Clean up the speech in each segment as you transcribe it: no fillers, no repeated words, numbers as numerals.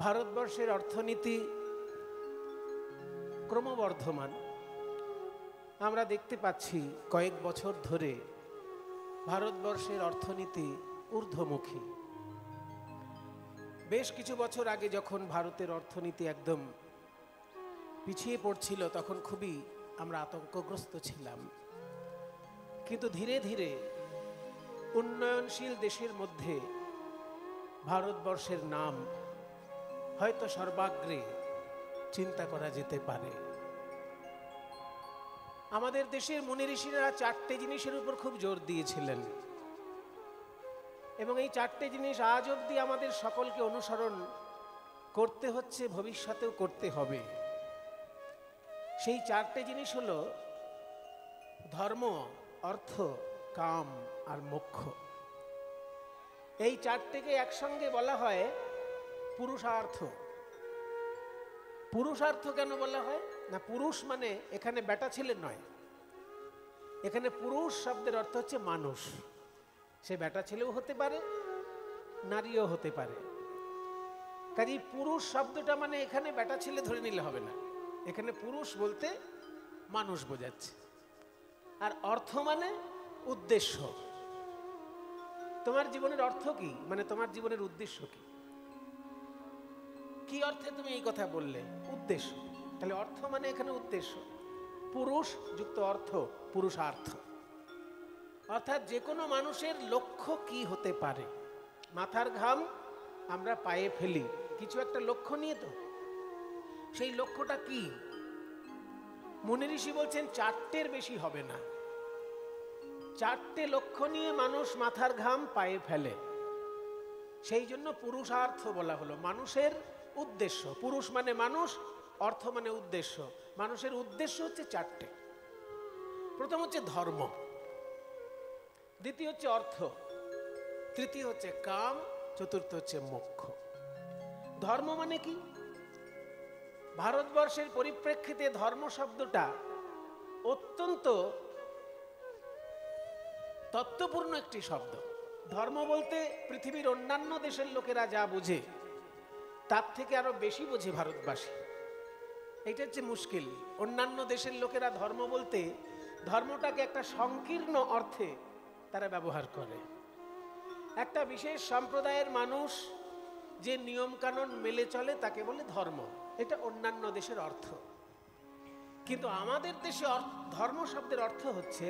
ভারতবর্ষের অর্থনীতি ক্রমবর্ধমান। আমরা দেখতে পাচ্ছি কয়েক বছর ধরে ভারতবর্ষের অর্থনীতি ঊর্ধ্বমুখী। বেশ কিছু বছর আগে যখন ভারতের অর্থনীতি একদম পিছিয়ে পড়ছিল, তখন খুবই আমরা আতঙ্কগ্রস্ত ছিলাম। কিন্তু ধীরে ধীরে উন্নয়নশীল দেশের মধ্যে ভারতবর্ষের নাম হয়তো সর্বাগ্রে চিন্তা করা যেতে পারে। আমাদের দেশের মুনি ঋষিরা চারটে জিনিসের উপর খুব জোর দিয়েছিলেন, এবং এই চারটে জিনিস আজ অবধি আমাদের সকলকে অনুসরণ করতে হচ্ছে, ভবিষ্যতেও করতে হবে। সেই চারটে জিনিস হলো ধর্ম, অর্থ, কাম আর মোক্ষ। এই চারটেকে একসঙ্গে বলা হয় পুরুষার্থ। পুরুষার্থ কেন বলা হয় না? পুরুষ মানে এখানে বেটা ছেলে নয়, এখানে পুরুষ শব্দের অর্থ হচ্ছে মানুষ। সে বেটা ছেলেও হতে পারে, নারীও হতে পারে। কাজেই পুরুষ শব্দটা মানে এখানে বেটা ছেলে ধরে নিলে হবে না, এখানে পুরুষ বলতে মানুষ বোঝাচ্ছে। আর অর্থ মানে উদ্দেশ্য। তোমার জীবনের অর্থ কি, মানে তোমার জীবনের উদ্দেশ্য কি? কি অর্থে তুমি এই কথা বললে? উদ্দেশ্য। তাহলে অর্থ মানে এখানে উদ্দেশ্য। পুরুষ যুক্ত অর্থ, পুরুষার্থ। অর্থাৎ যে কোনো মানুষের লক্ষ্য কি হতে পারে। মাথার ঘাম আমরা পায়ে ফেলি কিছু একটা লক্ষ্য নিয়ে, তো সেই লক্ষ্যটা কি? মুনি ঋষি বলছেন চারটের বেশি হবে না। চারটে লক্ষ্য নিয়ে মানুষ মাথার ঘাম পায়ে ফেলে, সেই জন্য পুরুষার্থ বলা হলো। মানুষের উদ্দেশ্য, পুরুষ মানে মানুষ, অর্থ মানে উদ্দেশ্য। মানুষের উদ্দেশ্য হচ্ছে চারটে। প্রথম হচ্ছে ধর্ম, দ্বিতীয় হচ্ছে অর্থ, তৃতীয় হচ্ছে কাম, চতুর্থ হচ্ছে মোক্ষ। ধর্ম মানে কি? ভারতবর্ষের পরিপ্রেক্ষিতে ধর্ম শব্দটা অত্যন্ত তত্ত্বপূর্ণ একটি শব্দ। ধর্ম বলতে পৃথিবীর অন্যান্য দেশের লোকেরা যা বোঝে তার থেকে আরো বেশি বোঝে ভারতবাসী। এটা হচ্ছে মুশকিল। অন্যান্য দেশের লোকেরা ধর্ম বলতে ধর্মটাকে একটা সংকীর্ণ অর্থে তারা ব্যবহার করে। একটা বিশেষ সম্প্রদায়ের মানুষ যে নিয়ম কানুন মেলে চলে তাকে বলে ধর্ম। এটা অন্যান্য দেশের অর্থ। কিন্তু আমাদের দেশে ধর্ম শব্দের অর্থ হচ্ছে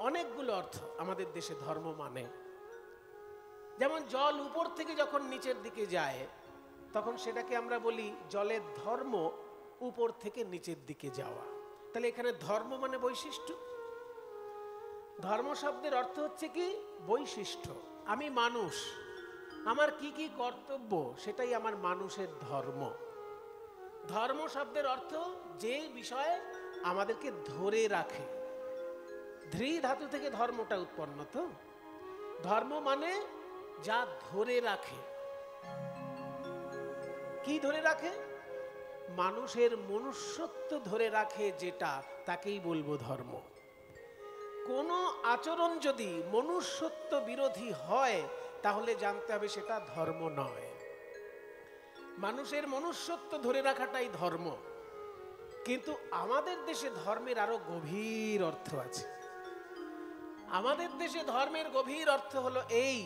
অনেকগুলো অর্থ। আমাদের দেশে ধর্ম মানে, যেমন জল উপর থেকে যখন নিচের দিকে যায় তখন সেটাকে আমরা বলি জলের ধর্ম, উপর থেকে নিচের দিকে যাওয়া। তাহলে এখানে ধর্ম মানে বৈশিষ্ট্য। ধর্ম শব্দের অর্থ হচ্ছে কি? বৈশিষ্ট্য। আমি মানুষ, আমার কি কি কর্তব্য সেটাই আমার মানুষের ধর্ম। ধর্ম শব্দের অর্থ যে বিষয় আমাদেরকে ধরে রাখে। ধৃ ধাতু থেকে ধর্মটা উৎপন্ন। তো ধর্ম মানে যা ধরে রাখে। কি ধরে রাখে? মানুষের মনুষ্যত্ব ধরে রাখে, যেটা তাকেই বলবো ধর্ম। কোন আচরণ যদি মনুষ্যত্ব বিরোধী হয় তাহলে জানতে হবে সেটা ধর্ম নয়। মানুষের মনুষ্যত্ব ধরে রাখাটাই ধর্ম। কিন্তু আমাদের দেশে ধর্মের আরো গভীর অর্থ আছে। আমাদের দেশে ধর্মের গভীর অর্থ হলো এই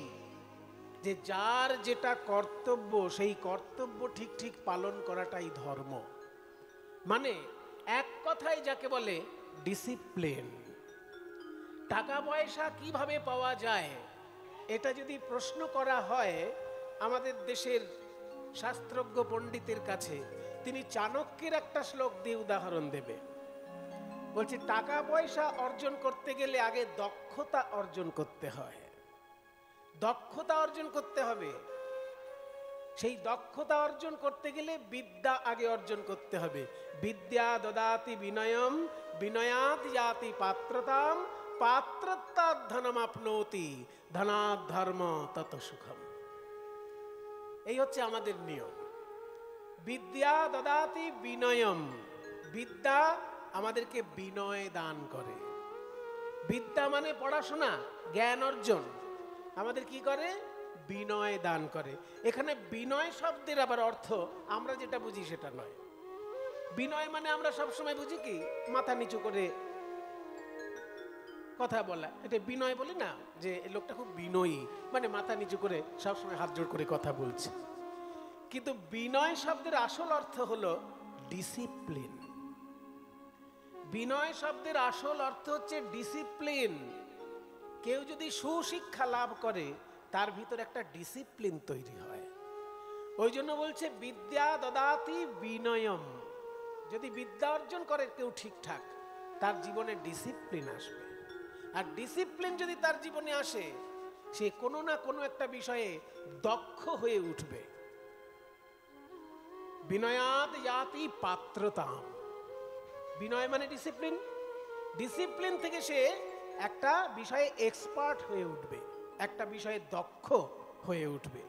যে যার যেটা কর্তব্য সেই কর্তব্য ঠিক ঠিক পালন করাটাই ধর্ম। মানে এক কথায় যাকে বলে ডিসিপ্লিন। টাকা পয়সা কিভাবে পাওয়া যায় এটা যদি প্রশ্ন করা হয় আমাদের দেশের শাস্ত্রজ্ঞ পণ্ডিতের কাছে, তিনি চাণক্যের একটা শ্লোক দিয়ে উদাহরণ দেবে। বলছে টাকা পয়সা অর্জন করতে গেলে আগে দক্ষতা অর্জন করতে হয়। দক্ষতা অর্জন করতে হবে। সেই দক্ষতা অর্জন করতে গেলে বিদ্যা আগে অর্জন করতে হবে। বিদ্যা দদাতি বিনয়ম, বিনয়াৎ যাতি পাত্রতাম, পাত্রত্বাৎ ধনম আপনোতি, ধনাৎ ধর্ম তত সুখম। এই হচ্ছে আমাদের নিয়ম। বিদ্যা দদাতি বিনয়ম, বিদ্যা আমাদেরকে বিনয় দান করে। বিদ্যা মানে পড়াশোনা, জ্ঞান অর্জন। আমাদের কি করে? বিনয় দান করে। এখানে বিনয় শব্দের আবার অর্থ আমরা যেটা বুঝি সেটা নয়। বিনয় মানে আমরা সবসময় বুঝি কি মাথা নিচু করে কথা বলা, এটা বিনয় বলি না, যে লোকটা খুব বিনয়ী, মানে মাথা নিচু করে সবসময় হাত জোড় করে কথা বলছে। কিন্তু বিনয় শব্দের আসল অর্থ হলো ডিসিপ্লিন। বিনয় শব্দের আসল অর্থ হচ্ছে ডিসিপ্লিন। কেউ যদি সুশিক্ষা লাভ করে তার ভিতর একটা ডিসিপ্লিন তৈরি হয়। ওই জন্য বলছে বিদ্যা দদাতি বিনয়ম। যদি বিদ্যা অর্জন করে কেউ ঠিকঠাক, তার জীবনে ডিসিপ্লিন আসবে। আর ডিসিপ্লিন যদি তার জীবনে আসে, সে কোনো না কোনো একটা বিষয়ে দক্ষ হয়ে উঠবে। বিনয়াদ ইয়াতি পাত্রতাম। বিনয় মানে ডিসিপ্লিন। ডিসিপ্লিন থেকে সে একটা বিষয়ে এক্সপার্ট হয়ে উঠবে, একটা বিষয়ে দক্ষ হয়ে উঠবে।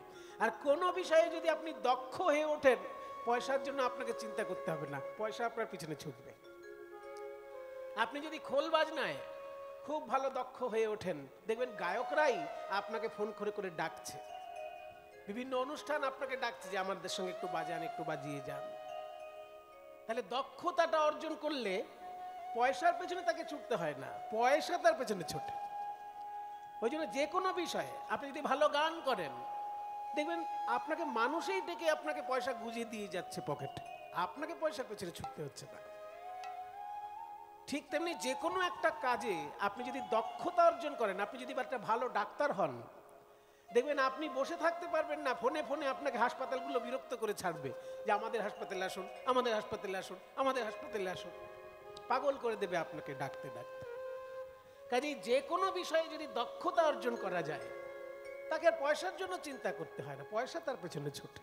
আর কোনো বিষয়ে যদি আপনি দক্ষ হয়ে ওঠেন, পয়সার জন্য আপনাকে চিন্তা করতে হবে না, পয়সা আপনার পিছনে ছুটবে। আপনি যদি খোল বাজনায় খুব ভালো দক্ষ হয়ে ওঠেন, দেখবেন গায়করাই আপনাকে ফোন করে করে ডাকছে, বিভিন্ন অনুষ্ঠান আপনাকে ডাকছে যে আমাদের সঙ্গে একটু বাজান, একটু বাজিয়ে যান। তাহলে দক্ষতাটা অর্জন করলে পয়সার পেছনে তাকে ছুটতে হয় না, পয়সা তার পেছনে ছোটে। ওই জন্য যে কোনো বিষয়ে আপনি যদি ভালো গান করেন, দেখবেন আপনাকে মানুষই ডেকে আপনাকে পয়সা গুঁজিয়ে দিয়ে যাচ্ছে পকেটে, আপনাকে পয়সার পেছনে ছুটতে হচ্ছে না। ঠিক তেমনি যে কোনো একটা কাজে আপনি যদি দক্ষতা অর্জন করেন, আপনি যদি একটা ভালো ডাক্তার হন, দেখবেন আপনি বসে থাকতে পারবেন না, ফোনে ফোনে আপনাকে হাসপাতালগুলো বিরক্ত করে ছাড়বে যে আমাদের হাসপাতালে আসুন, আমাদের হাসপাতালে আসুন, আমাদের হাসপাতালে আসুন। পাগল করে দেবে আপনাকে ডাকতে ডাকতে। কাজেই যে কোনো বিষয়ে যদি দক্ষতা অর্জন করা যায়, তাকে আর পয়সার জন্য চিন্তা করতে হয় না, পয়সা তার পেছনে ছুটে।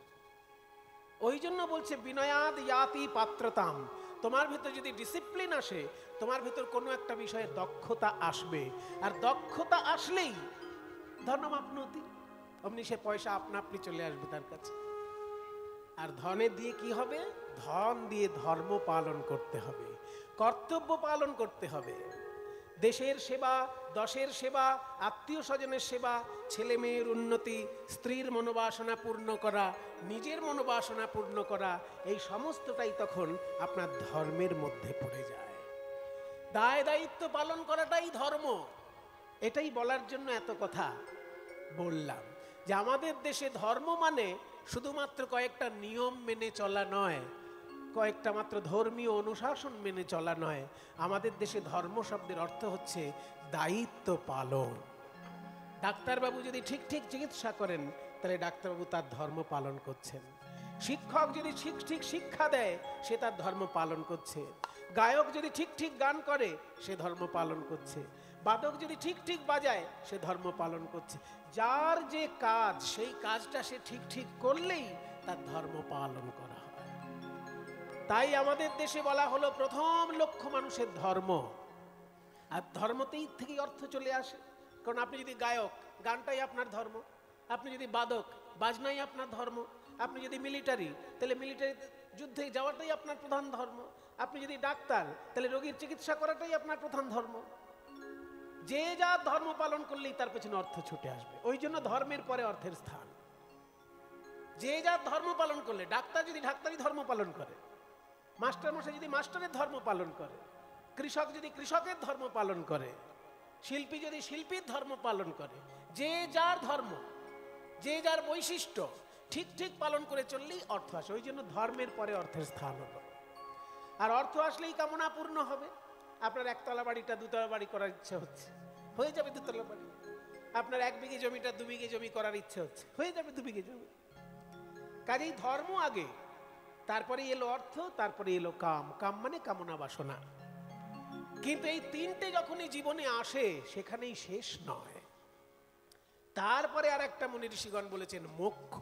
ওই জন্য বলছে বিনয়াদ ইয়াতি পাত্রতাম। তোমার ভিতর যদি ডিসিপ্লিন আসে, তোমার ভিতর কোনো একটা বিষয়ে দক্ষতা আসবে। আর দক্ষতা আসলেই ধনমাপ্নতি, অমনি সে পয়সা আপনা আপনি চলে আসবে তার কাছে। আর ধনে দিয়ে কি হবে? ধন দিয়ে ধর্ম পালন করতে হবে, কর্তব্য পালন করতে হবে। দেশের সেবা, দশের সেবা, আত্মীয় স্বজনের সেবা, ছেলে মেয়ের উন্নতি, স্ত্রীর মনোবাসনা পূর্ণ করা, নিজের মনোবাসনা পূর্ণ করা, এই সমস্তটাই তখন আপনার ধর্মের মধ্যে পড়ে যায়। দায় দায়িত্ব পালন করাটাই ধর্ম। এটাই বলার জন্য এত কথা বললাম, যে আমাদের দেশে ধর্ম মানে শুধুমাত্র কয়েকটা নিয়ম মেনে চলা নয়, কয়েকটা মাত্র ধর্মীয় অনুশাসন মেনে চলা নয়। আমাদের দেশে ধর্ম শব্দের অর্থ হচ্ছে দায়িত্ব পালন। ডাক্তারবাবু যদি ঠিক ঠিক চিকিৎসা করেন, তাহলে ডাক্তারবাবু তার ধর্ম পালন করছেন। শিক্ষক যদি ঠিক ঠিক শিক্ষা দেয়, সে তার ধর্ম পালন করছে। গায়ক যদি ঠিক ঠিক গান করে, সে ধর্ম পালন করছে। বাদক যদি ঠিক ঠিক বাজায়, সে ধর্ম পালন করছে। যার যে কাজ, সেই কাজটা সে ঠিক ঠিক করলেই তার ধর্ম পালন করা হয়। তাই আমাদের দেশে বলা হলো প্রথম লক্ষ্য মানুষের ধর্ম। আর ধর্মতেই থেকেই অর্থ চলে আসে। কারণ আপনি যদি গায়ক, গানটাই আপনার ধর্ম। আপনি যদি বাদক, বাজনাই আপনার ধর্ম। আপনি যদি মিলিটারি, তাহলে মিলিটারি যুদ্ধে যাওয়াটাই আপনার প্রধান ধর্ম। আপনি যদি ডাক্তার, তাহলে রোগীর চিকিৎসা করাটাই আপনার প্রধান ধর্ম। যে যার ধর্ম পালন করলেই তার পেছনে অর্থ ছুটে আসবে। ওই জন্য ধর্মের পরে অর্থের স্থান। যে যার ধর্ম পালন করলে, ডাক্তার যদি ডাক্তারি ধর্ম পালন করে, মাস্টার মশাই যদি মাস্টারের ধর্ম পালন করে, কৃষক যদি কৃষকের ধর্ম পালন করে, শিল্পী যদি শিল্পীর ধর্ম পালন করে, যে যার ধর্ম, যে যার বৈশিষ্ট্য ঠিক ঠিক পালন করে চললেই অর্থ আসে। ওই জন্য ধর্মের পরে অর্থের স্থান হলো। আর অর্থ আসলেই কামনা পূর্ণ হবে। আপনার একতলা বাড়িটা দুতলা বাড়ি করার ইচ্ছে হচ্ছে, হয়ে যাবে দুতলা বাড়ি। আপনার 1 বিঘে জমিটা 2 বিঘে জমি করার ইচ্ছে হচ্ছে, হয়ে যাবে 2 বিঘে জমি। কাজেই ধর্ম আগে, তারপরে এলো অর্থ, তারপরে এলো কাম। কাম মানে কামনা বাসনা। কিন্তু এই তিনটে যখনই জীবনে আসে, সেখানেই শেষ নয়। তারপরে আর একটা মুনি ঋষিগণ বলেছেন মোক্ষ।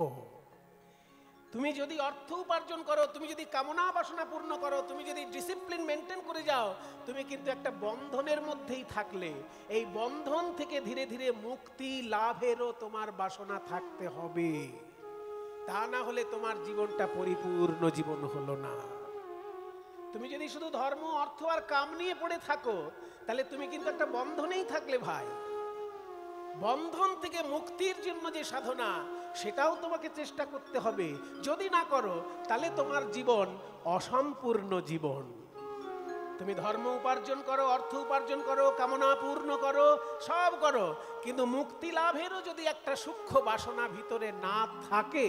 তুমি যদি অর্থ উপার্জন করো, তুমি যদি কামনা বাসনা পূর্ণ করো, তুমি যদি ডিসিপ্লিন মেনটেন করে যাও, তুমি কিন্তু একটা বন্ধনের মধ্যেই থাকলে। এই বন্ধন থেকে ধীরে ধীরে মুক্তি লাভেরও তোমার বাসনা থাকতে হবে। তা না হলে তোমার জীবনটা পরিপূর্ণ জীবন হলো না। তুমি যদি শুধু ধর্ম, অর্থ আর কাম নিয়ে পড়ে থাকো, তাহলে তুমি কিন্তু একটা বন্ধনেই থাকলে ভাই। বন্ধন থেকে মুক্তির জন্য যে সাধনা, সেটাও তোমাকে চেষ্টা করতে হবে। যদি না করো তাহলে তোমার জীবন অসম্পূর্ণ জীবন। তুমি ধর্ম উপার্জন করো, অর্থ উপার্জন করো, কামনা পূর্ণ করো, সব করো, কিন্তু মুক্তি লাভেরও যদি একটা সূক্ষ্ম বাসনা ভিতরে না থাকে,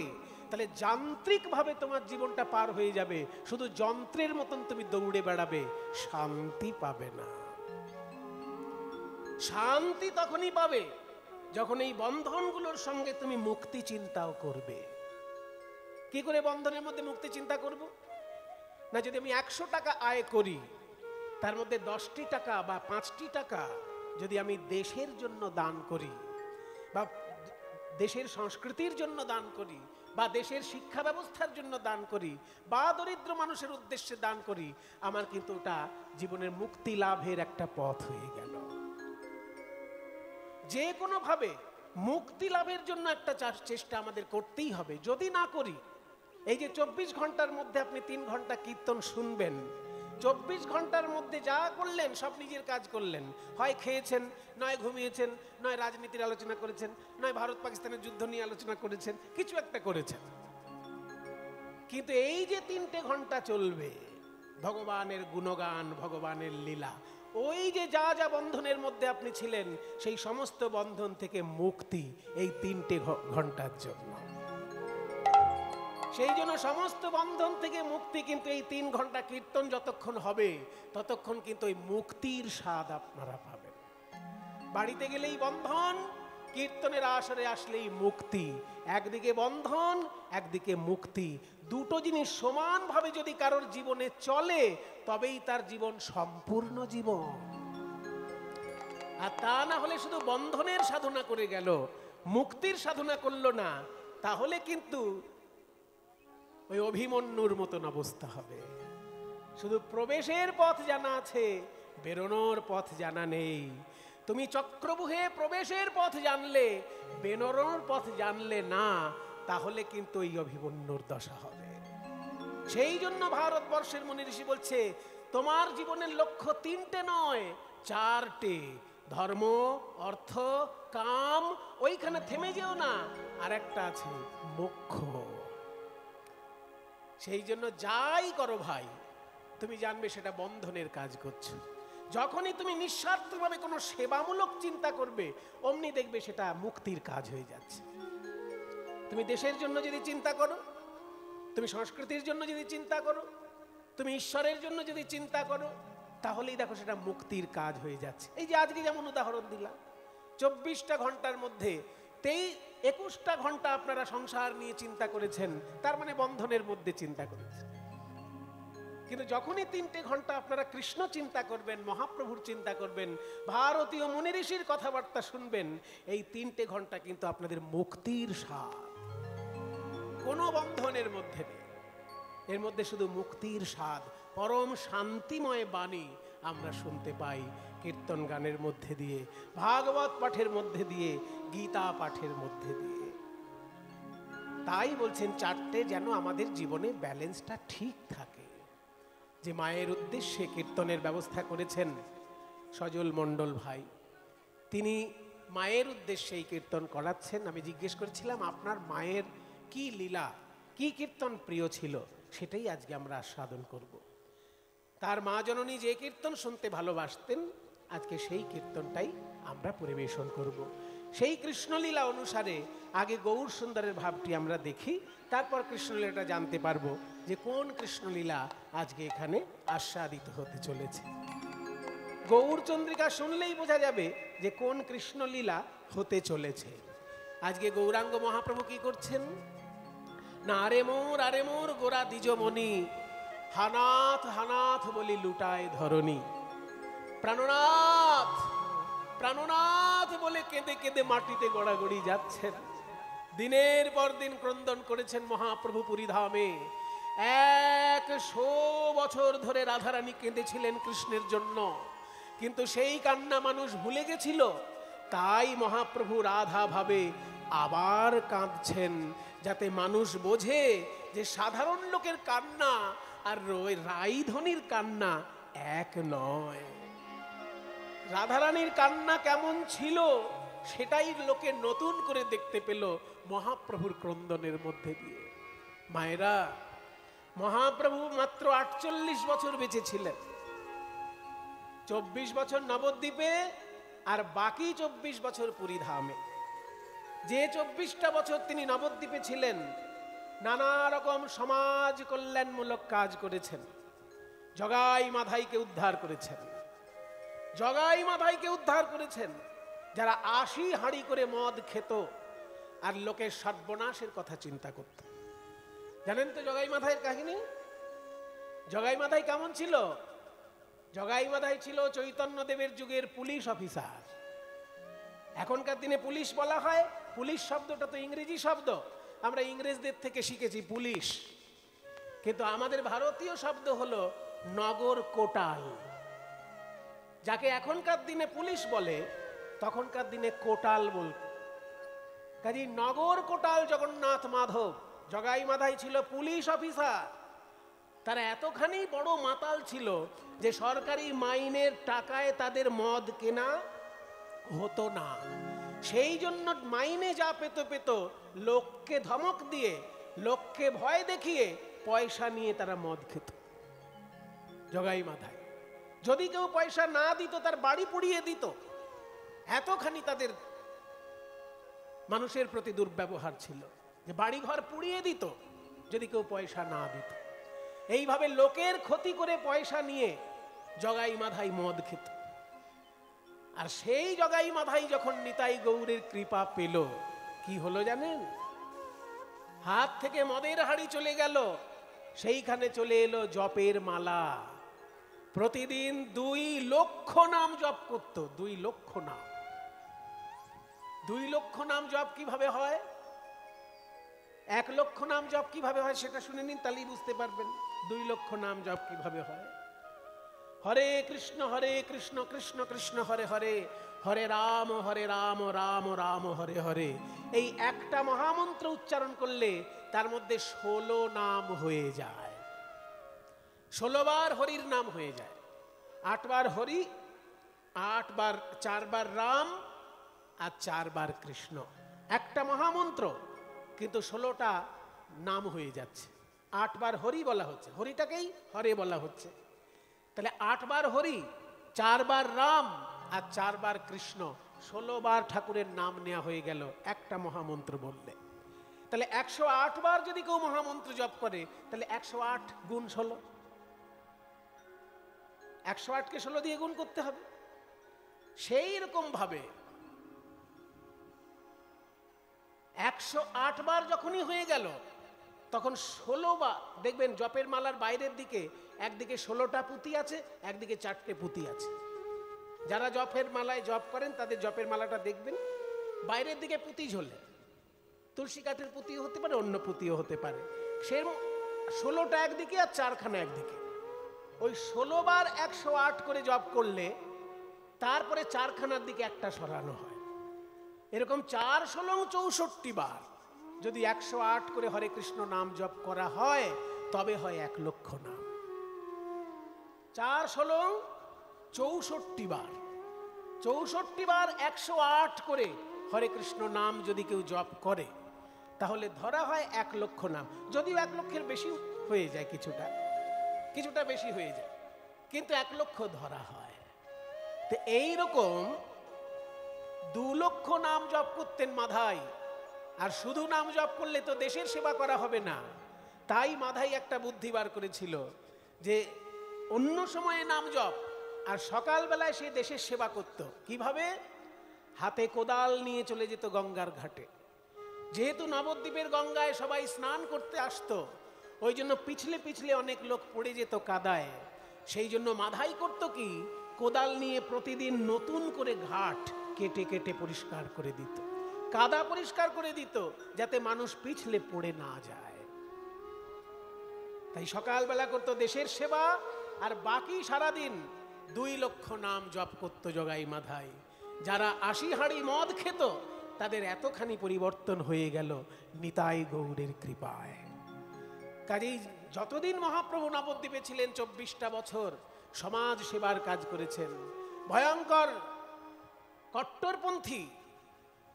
তাহলে যান্ত্রিকভাবে তোমার জীবনটা পার হয়ে যাবে। শুধু যন্ত্রের মতন তুমি দৌড়ে বেড়াবে, শান্তি পাবে না। শান্তি তখনই পাবে যখন এই বন্ধনগুলোর সঙ্গে তুমি মুক্তি চিন্তাও করবে। কি করে বন্ধনের মধ্যে মুক্তি চিন্তা করব? না, যদি আমি 100 টাকা আয় করি, তার মধ্যে 10টি টাকা বা 5টি টাকা যদি আমি দেশের জন্য দান করি, বা দেশের সংস্কৃতির জন্য দান করি, বা দেশের শিক্ষা ব্যবস্থার জন্য দান করি, বা দরিদ্র মানুষের উদ্দেশ্যে দান করি, আমার কিন্তু ওটা জীবনের মুক্তি লাভের একটা পথ হয়ে গেল। যে কোনো ভাবে মুক্তি লাভের জন্য একটা চেষ্টা আমাদের করতেই হবে। যদি না করি, এই যে 24 ঘন্টার মধ্যে আপনি 3 ঘন্টা কীর্তন শুনবেন, 24 ঘন্টার মধ্যে যা করলেন সব নিজের কাজ করলেন। হয় খেয়েছেন, নয় ঘুমিয়েছেন, নয় রাজনীতির আলোচনা করেছেন, নয় ভারত পাকিস্তানের যুদ্ধ নিয়ে আলোচনা করেছেন, কিছু একটা করেছেন। কিন্তু এই যে 3টে ঘন্টা চলবে ভগবানের গুণগান, ভগবানের লীলা, ওই যে যা যা বন্ধনের মধ্যে আপনি ছিলেন, সেই সমস্ত বন্ধন থেকে মুক্তি এই 3টে ঘন্টার জন্য। সেই জন্য সমস্ত বন্ধন থেকে মুক্তি কিন্তু এই 3 ঘন্টা কীর্তন যতক্ষণ হবে, ততক্ষণ কিন্তু ওই মুক্তির স্বাদ আপনারা পাবেন। বাড়িতে গেলেই বন্ধন, কীর্তনের আসরে আসলেই মুক্তি। একদিকে বন্ধন, একদিকে মুক্তি, দুটো জিনিস সমানভাবে যদি কারোর জীবনে চলে, তবেই তার জীবন সম্পূর্ণ জীবন। আর তা না হলে শুধু বন্ধনের সাধনা করে গেল, মুক্তির সাধনা করলো না, তাহলে কিন্তু ওই অভিমন্যুর মতন অবস্থা হবে। শুধু প্রবেশের পথ জানা আছে, বেরোনোর পথ জানা নেই। তুমি চক্রবুহে প্রবেশের পথ জানলে, বেরোনোর পথ জানলে না, তাহলে কিন্তু ওই অভিমন্যুর দশা হবে। সেই জন্য ভারতবর্ষের মুনি ঋষি বলছে, তোমার জীবনের লক্ষ্য 3টে নয়, 4টে। ধর্ম, অর্থ, কাম, ওইখানে থেমে যেও না, আর একটা আছে মোক্ষ। সেই জন্য যাই করো ভাই, তুমি জানবে সেটা বন্ধনের কাজ করছো। যখনই তুমি নিঃস্বার্থভাবে কোনো সেবামূলক চিন্তা করবে, অমনি দেখবে সেটা মুক্তির কাজ হয়ে যাচ্ছে। তুমি দেশের জন্য যদি চিন্তা করো, তুমি সংস্কৃতির জন্য যদি চিন্তা করো, তুমি ঈশ্বরের জন্য যদি চিন্তা করো, তাহলেই দেখো সেটা মুক্তির কাজ হয়ে যাচ্ছে। এই যে আজকে যেমন উদাহরণ দিলাম, 24টা ঘন্টার মধ্যে 21টা ঘন্টা আপনারা সংসার নিয়ে চিন্তা করেছেন, তার মানে বন্ধনের মধ্যে চিন্তা করেছেন। কিন্তু যখনই 3টে ঘন্টা আপনারা কৃষ্ণ চিন্তা করবেন, মহাপ্রভুর চিন্তা করবেন, ভারতীয় মুনি ঋষির কথাবার্তা শুনবেন, এই 3টে ঘন্টা কিন্তু আপনাদের মুক্তির স্বাদ। কোনো বন্ধনের মধ্যে নেই, এর মধ্যে শুধু মুক্তির স্বাদ, পরম শান্তিময় বাণী আমরা শুনতে পাই কীর্তন গানের মধ্যে দিয়ে, ভাগবত পাঠের মধ্যে দিয়ে, গীতা পাঠের মধ্যে দিয়ে। তাই বলছেন 4টে যেন আমাদের জীবনে ব্যালেন্সটা ঠিক থাকে। যে মায়ের উদ্দেশ্যে কীর্তনের ব্যবস্থা করেছেন সজল মণ্ডল ভাই, তিনি মায়ের উদ্দেশ্যে এই কীর্তন করাচ্ছেন। আমি জিজ্ঞেস করেছিলাম, আপনার মায়ের কি লীলা, কি কীর্তন প্রিয় ছিল, সেটাই আজকে আমরা আস্বাদন করব। তার মা জননী যে কীর্তন শুনতে ভালোবাসতেন, আজকে সেই কীর্তনটাই আমরা পরিবেশন করব। সেই কৃষ্ণলীলা অনুসারে আগে গৌর সুন্দরের ভাবটি আমরা দেখি, তারপর কৃষ্ণলীলাটা জানতে পারবো যে কোন কৃষ্ণলীলা আজকে এখানে আস্বাদিত হতে চলেছে। গৌর চন্দ্রিকা শুনলেই বোঝা যাবে যে কোন কৃষ্ণলীলা হতে চলেছে। আজকে গৌরাঙ্গ মহাপ্রভু কি করছেন না, আরে মোর গোরা দ্বিজমণি, হানাথ হানাথ বলি লুটায় ধরণী। প্রাণনাথ প্রাণনাথ বলে কেঁদে কেঁদে মাটিতে গড়াগড়ি যাচ্ছেন। দিনের পর দিন ক্রন্দন করেছেন মহাপ্রভু পুরীধামে। 100 বছর ধরে রাধারানী কেঁদেছিলেন কৃষ্ণের জন্য, কিন্তু সেই কান্না মানুষ ভুলে গেছিল। তাই মহাপ্রভু রাধা ভাবে আবার কাঁদছেন, যাতে মানুষ বোঝে যে সাধারণ লোকের কান্না আর রাইধনির কান্না এক নয়। রাধারানীর কান্না কেমন ছিল সেটাই লোকে নতুন করে দেখতে পেল মহাপ্রভুর ক্রন্দনের মধ্যে দিয়ে। মায়েরা, মহাপ্রভু মাত্র 48 বছর বেঁচে ছিলেন। 24 বছর নবদ্বীপে আর বাকি 24 বছর পুরীধামে। যে 24টা বছর তিনি নবদ্বীপে ছিলেন, নানা রকম সমাজ কল্যাণমূলক কাজ করেছেন। জগাই মাধাইকে উদ্ধার করেছেন, জগাই মাধাইকে উদ্ধার করেছেন, যারা 80 হাঁড়ি করে মদ খেত আর লোকের সর্বনাশের কথা চিন্তা করত। জানেন তো জগাই মাধাইয়ের কাহিনী? জগাই মাধাই কেমন ছিল? জগাই মাধাই ছিল চৈতন্যদেবের যুগের পুলিশ অফিসার। এখনকার দিনে পুলিশ বলা হয়, পুলিশ শব্দটা তো ইংরেজি শব্দ, আমরা ইংরেজদের থেকে শিখেছি পুলিশ, কিন্তু আমাদের ভারতীয় শব্দ হলো নগর কোটাল। যাকে এখনকার দিনে পুলিশ বলে, তখনকার দিনে কোটাল বলত। কাজে নগর কোটাল জগন্নাথ মাধব, জগাই মাধাই ছিল পুলিশ অফিসার। তারা এতখানি বড় মাতাল ছিল যে সরকারি মাইনের টাকায় তাদের মদ কেনা হতো না। সেই জন্য মাইনে যা পেত পেত, লোককে ধমক দিয়ে, লোককে ভয় দেখিয়ে পয়সা নিয়ে তারা মদ খেত। জগাই মাধাই যদি কেউ পয়সা না দিত, তার বাড়ি পুড়িয়ে দিত। এতখানি তাদের মানুষের প্রতি দুর্ব্যবহার ছিল যে বাড়ি ঘর পুড়িয়ে দিত যদি কেউ পয়সা না দিত। এইভাবে লোকের ক্ষতি করে পয়সা নিয়ে জগাই মাধাই মদ খেত। আর সেই জগাই মাধাই যখন নিতাই গৌরের কৃপা পেল, কি হলো জানেন? হাত থেকে মদের হাড়ি চলে গেল, সেইখানে চলে এলো জপের মালা। প্রতিদিন 2 লক্ষ নাম জপ করত। 2 লক্ষ নাম। 2 লক্ষ নাম জপ কিভাবে হয়? 1 লক্ষ নাম জপ কিভাবে হয় সেটা শুনে নিন, তাহলেই বুঝতে পারবেন 2 লক্ষ নাম জপ কিভাবে হয়। হরে কৃষ্ণ কৃষ্ণ কৃষ্ণ হরে হরে, হরে রাম রাম রাম হরে হরে। এই একটা মহামন্ত্র উচ্চারণ করলে তার মধ্যে 16 নাম হয়ে যায়। 16 বার হরির নাম হয়ে যায়। 8 বার হরি, 8 বার, 4 বার রাম আর 4 বার কৃষ্ণ। একটা মহামন্ত্র, কিন্তু 16টা নাম হয়ে যাচ্ছে। 8 বার হরি বলা হচ্ছে, হরিটাকেই হরে বলা হচ্ছে। তাহলে 8 বার হরি, 4 বার রাম আর 4 বার কৃষ্ণ, 16 বার ঠাকুরের নাম নেওয়া হয়ে গেল একটা মহামন্ত্র বললে। তাহলে 108 বার যদি কেউ মহামন্ত্র জপ করে, তাহলে 108 গুণ 16, 108 কে 16 দিয়ে গুণ করতে হবে। সেই রকম ভাবে 108 বার যখনই হয়ে গেল, তখন 16 বার দেখবেন জপের মালার বাইরের দিকে, একদিকে 16টা পুঁতি আছে, একদিকে 4টে পুঁতি আছে। যারা জপের মালায় জপ করেন তাদের জপের মালাটা দেখবেন, বাইরের দিকে পুঁতি ঝোলে। তুলসী কাঠের পুঁতিও হতে পারে, অন্য পুঁতিও হতে পারে। সে 16টা একদিকে আর 4খানা একদিকে। ওই 16 বার 108 করে জপ করলে তারপরে 4খানার দিকে একটা সরানো হয়। এরকম 4 16 64 বার যদি 108 করে হরে কৃষ্ণ নাম জপ করা হয়, তবে হয় 1 লক্ষ নাম। 4 16 64 বার, 64 বার 108 করে হরে কৃষ্ণ নাম যদি কেউ জপ করে, তাহলে ধরা হয় 1 লক্ষ নাম। যদিও 1 লক্ষের বেশি হয়ে যায়, কিছুটা বেশি হয়ে যায়, কিন্তু 1 লক্ষ ধরা হয়। তো এইরকম 2 লক্ষ নাম জপ করতেন মাধাই। আর শুধু নাম জপ করলে তো দেশের সেবা করা হবে না। তাই মাধাই একটা বুদ্ধি বার করেছিল যে অন্য সময়ে নাম জপ, আর সকালবেলায় সে দেশের সেবা করত। কিভাবে? হাতে কোদাল নিয়ে চলে যেত গঙ্গার ঘাটে। যেহেতু নবদ্বীপের গঙ্গায় সবাই স্নান করতে আসতো, ওই জন্য পিছলে পিছলে অনেক লোক পড়ে যেত কাদায়। সেই জন্য মাধাই করত কি, কোদাল নিয়ে প্রতিদিন নতুন করে ঘাট কেটে কেটে পরিষ্কার করে দিত, কাদা পরিষ্কার করে দিত, যাতে মানুষ পিছলে পড়ে না যায়। তাই সকালবেলা করত দেশের সেবা, আর বাকি সারাদিন 2 লক্ষ নাম জপ করত জগাই মাধাই। যারা 80 হাঁড়ি মদ খেত, তাদের এতখানি পরিবর্তন হয়ে গেল নিতাই গৌরের কৃপায়। কাজেই যতদিন মহাপ্রভু নবদ্বীপে ছিলেন, 24টা বছর সমাজ সেবার কাজ করেছেন। ভয়ঙ্কর কট্টরপন্থী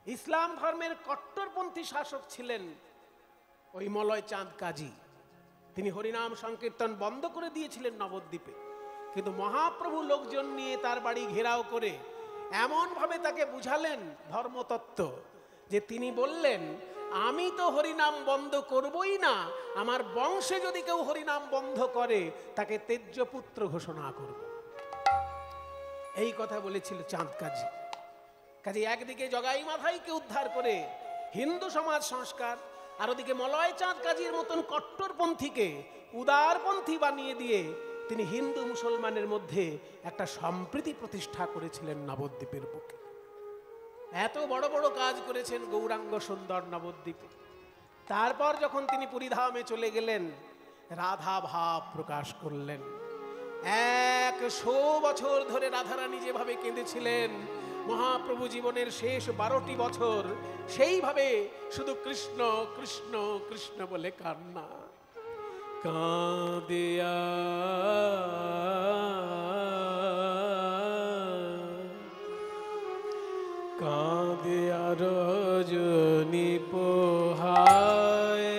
ইসলাম ধর্মের কট্টরপন্থী শাসক ছিলেন ওই মলয় চাঁদ কাজী। তিনি হরিনাম সংকীর্তন বন্ধ করে দিয়েছিলেন নবদ্বীপে, কিন্তু মহাপ্রভু লোকজন নিয়ে তার বাড়ি ঘেরাও করে এমন ভাবে তাকে বুঝালেন ধর্মতত্ত্ব যে তিনি বললেন, আমি তো হরিনাম বন্ধ করবই না, আমার বংশে যদি কেউ হরিনাম বন্ধ করে তাকে তেজ্য পুত্র ঘোষণা করব। এই কথা বলেছিল চাঁদ কাজী। কাজে একদিকে জগাই মাথাইকে উদ্ধার করে হিন্দু সমাজ সংস্কার, আর ওদিকে মলয় চাঁদ কাজীর মতন কট্টরপন্থীকে উদারপন্থী বানিয়ে দিয়ে তিনি হিন্দু মুসলমানের মধ্যে একটা সম্প্রীতি প্রতিষ্ঠা করেছিলেন নবদ্বীপের বুকে। এত বড় বড় কাজ করেছেন গৌরাঙ্গ সুন্দর নবদ্বীপে। তারপর যখন তিনি পুরীধামে চলে গেলেন, রাধা ভাব প্রকাশ করলেন। 100 বছর ধরে রাধারানী যেভাবে কেঁদেছিলেন, মহাপ্রভু জীবনের শেষ 12টি বছর সেইভাবে শুধু কৃষ্ণ কৃষ্ণ কৃষ্ণ বলে কান্না। কাঁদিয়া কাঁদিয়া রজনী পোহায়,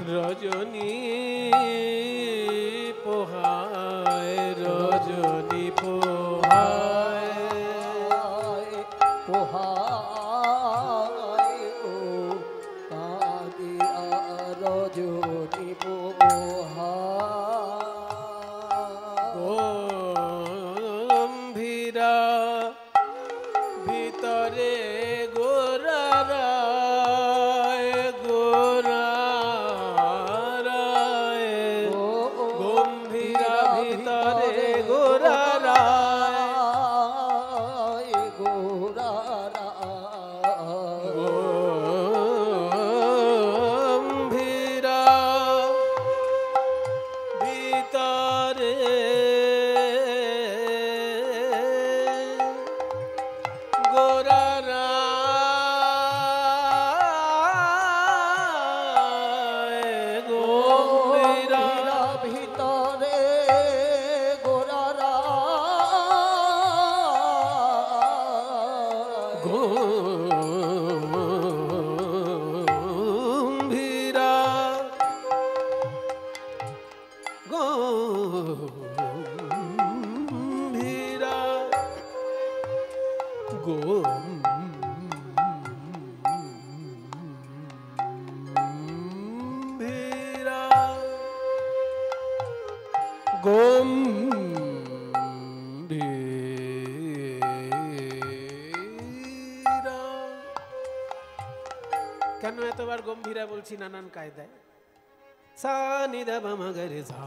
রজনী পোহায়, রজনী পোহায়, পোহায় ও কাঁদিয়া রজনী পোহায়। গম্ভীরা ভিতরে গোরারায়, গোরারায়, গম্ভীরা ভিতরে গোরারায়, গম্ভীরা ভিতরে গোরারায়, গম্ভীরা ভিতরে গোরারা গম্ভীরা গম্ভীরা গম্ভীরা গম্ভীরা। কেন এতবার গম্ভীরা বলছি? নানান কায়দায়। সা নি দা পা মা গা রে সা,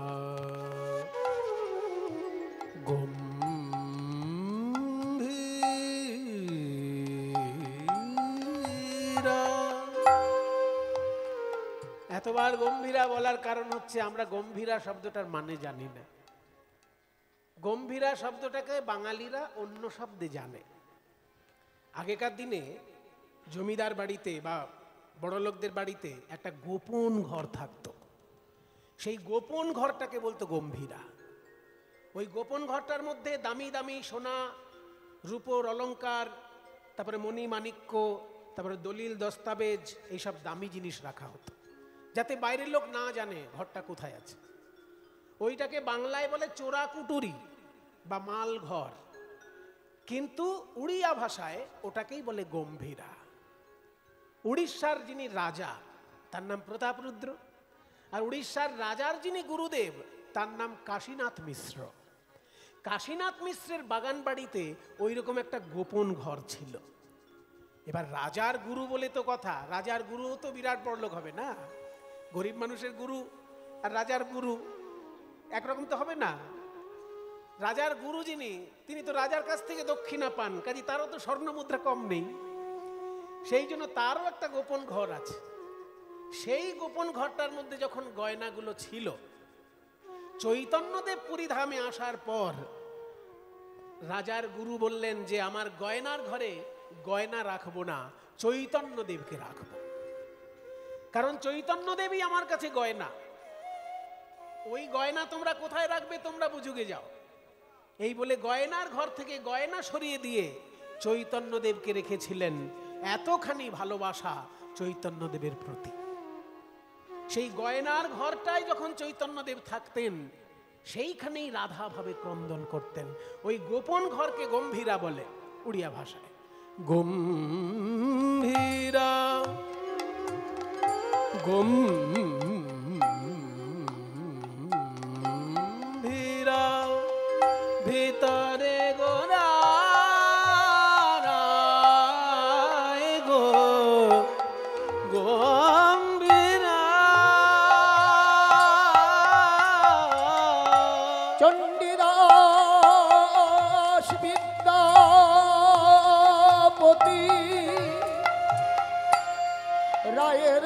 গম্ভীরা। এতবার গম্ভীরা বলার কারণ হচ্ছে আমরা গম্ভীরা শব্দটার মানে জানি না। গম্ভীরা শব্দটাকে বাঙালিরা অন্য শব্দে জানে। আগেকার দিনে জমিদার বাড়িতে বা বড়লোকদের বাড়িতে একটা গোপন ঘর থাকতো, সেই গোপন ঘরটাকে বলতো গম্ভীরা। ওই গোপন ঘরটার মধ্যে দামি দামি সোনা রূপোর অলংকার, তারপরে মণি মাণিক্য, তারপরে দলিল দস্তাবেজ, এইসব দামি জিনিস রাখা হতো, যাতে বাইরের লোক না জানে ঘরটা কোথায় আছে। ওইটাকে বাংলায় বলে চোরা কুটুরি বা মাল ঘর, কিন্তু উড়িয়া ভাষায় ওটাকেই বলে গম্ভীরা। উড়িষ্যার যিনি রাজা তার নাম প্রতাপরুদ্র, আর উড়িষ্যার রাজার যিনি গুরুদেব তার নাম কাশীনাথ মিশ্র। কাশীনাথ মিশ্রের বাগান বাড়িতে ওই রকম একটা গোপন ঘর ছিল। এবার রাজার গুরু বলে তো কথা, রাজার গুরু তো বিরাট বড়লোক হবে না, গরিব মানুষের গুরু আর রাজার গুরু একরকম তো হবে না। রাজার গুরু যিনি, তিনি তো রাজার কাছ থেকে দক্ষিণা পান, কাজে তারও তো স্বর্ণ মুদ্রা কম নেই, সেই জন্য তারও একটা গোপন ঘর আছে। সেই গোপন ঘরটার মধ্যে যখন গয়নাগুলো ছিল, চৈতন্যদেব পুরীধামে আসার পর রাজার গুরু বললেন যে আমার গয়নার ঘরে গয়না রাখবো না, চৈতন্যদেবকে রাখবো, কারণ চৈতন্যদেবই আমার কাছে গয়না। ওই গয়না তোমরা কোথায় রাখবে তোমরা বুঝুগে যাও। এই বলে গয়নার ঘর থেকে গয়না সরিয়ে দিয়ে চৈতন্যদেবকে রেখেছিলেন এতখানি ভালোবাসা চৈতন্যদেবের প্রতি। সেই গয়নার ঘরটায় যখন চৈতন্যদেব থাকতেন সেইখানেই রাধা ভাবে ক্রন্দন করতেন। ওই গোপন ঘরকে গম্ভীরা বলে উড়িয়া ভাষায়। গম্ভীরা গম্ভীরা ভিতরে গোরা গো গম্ভীরা। চণ্ডীদাস বিদ্যাপতি রায়ের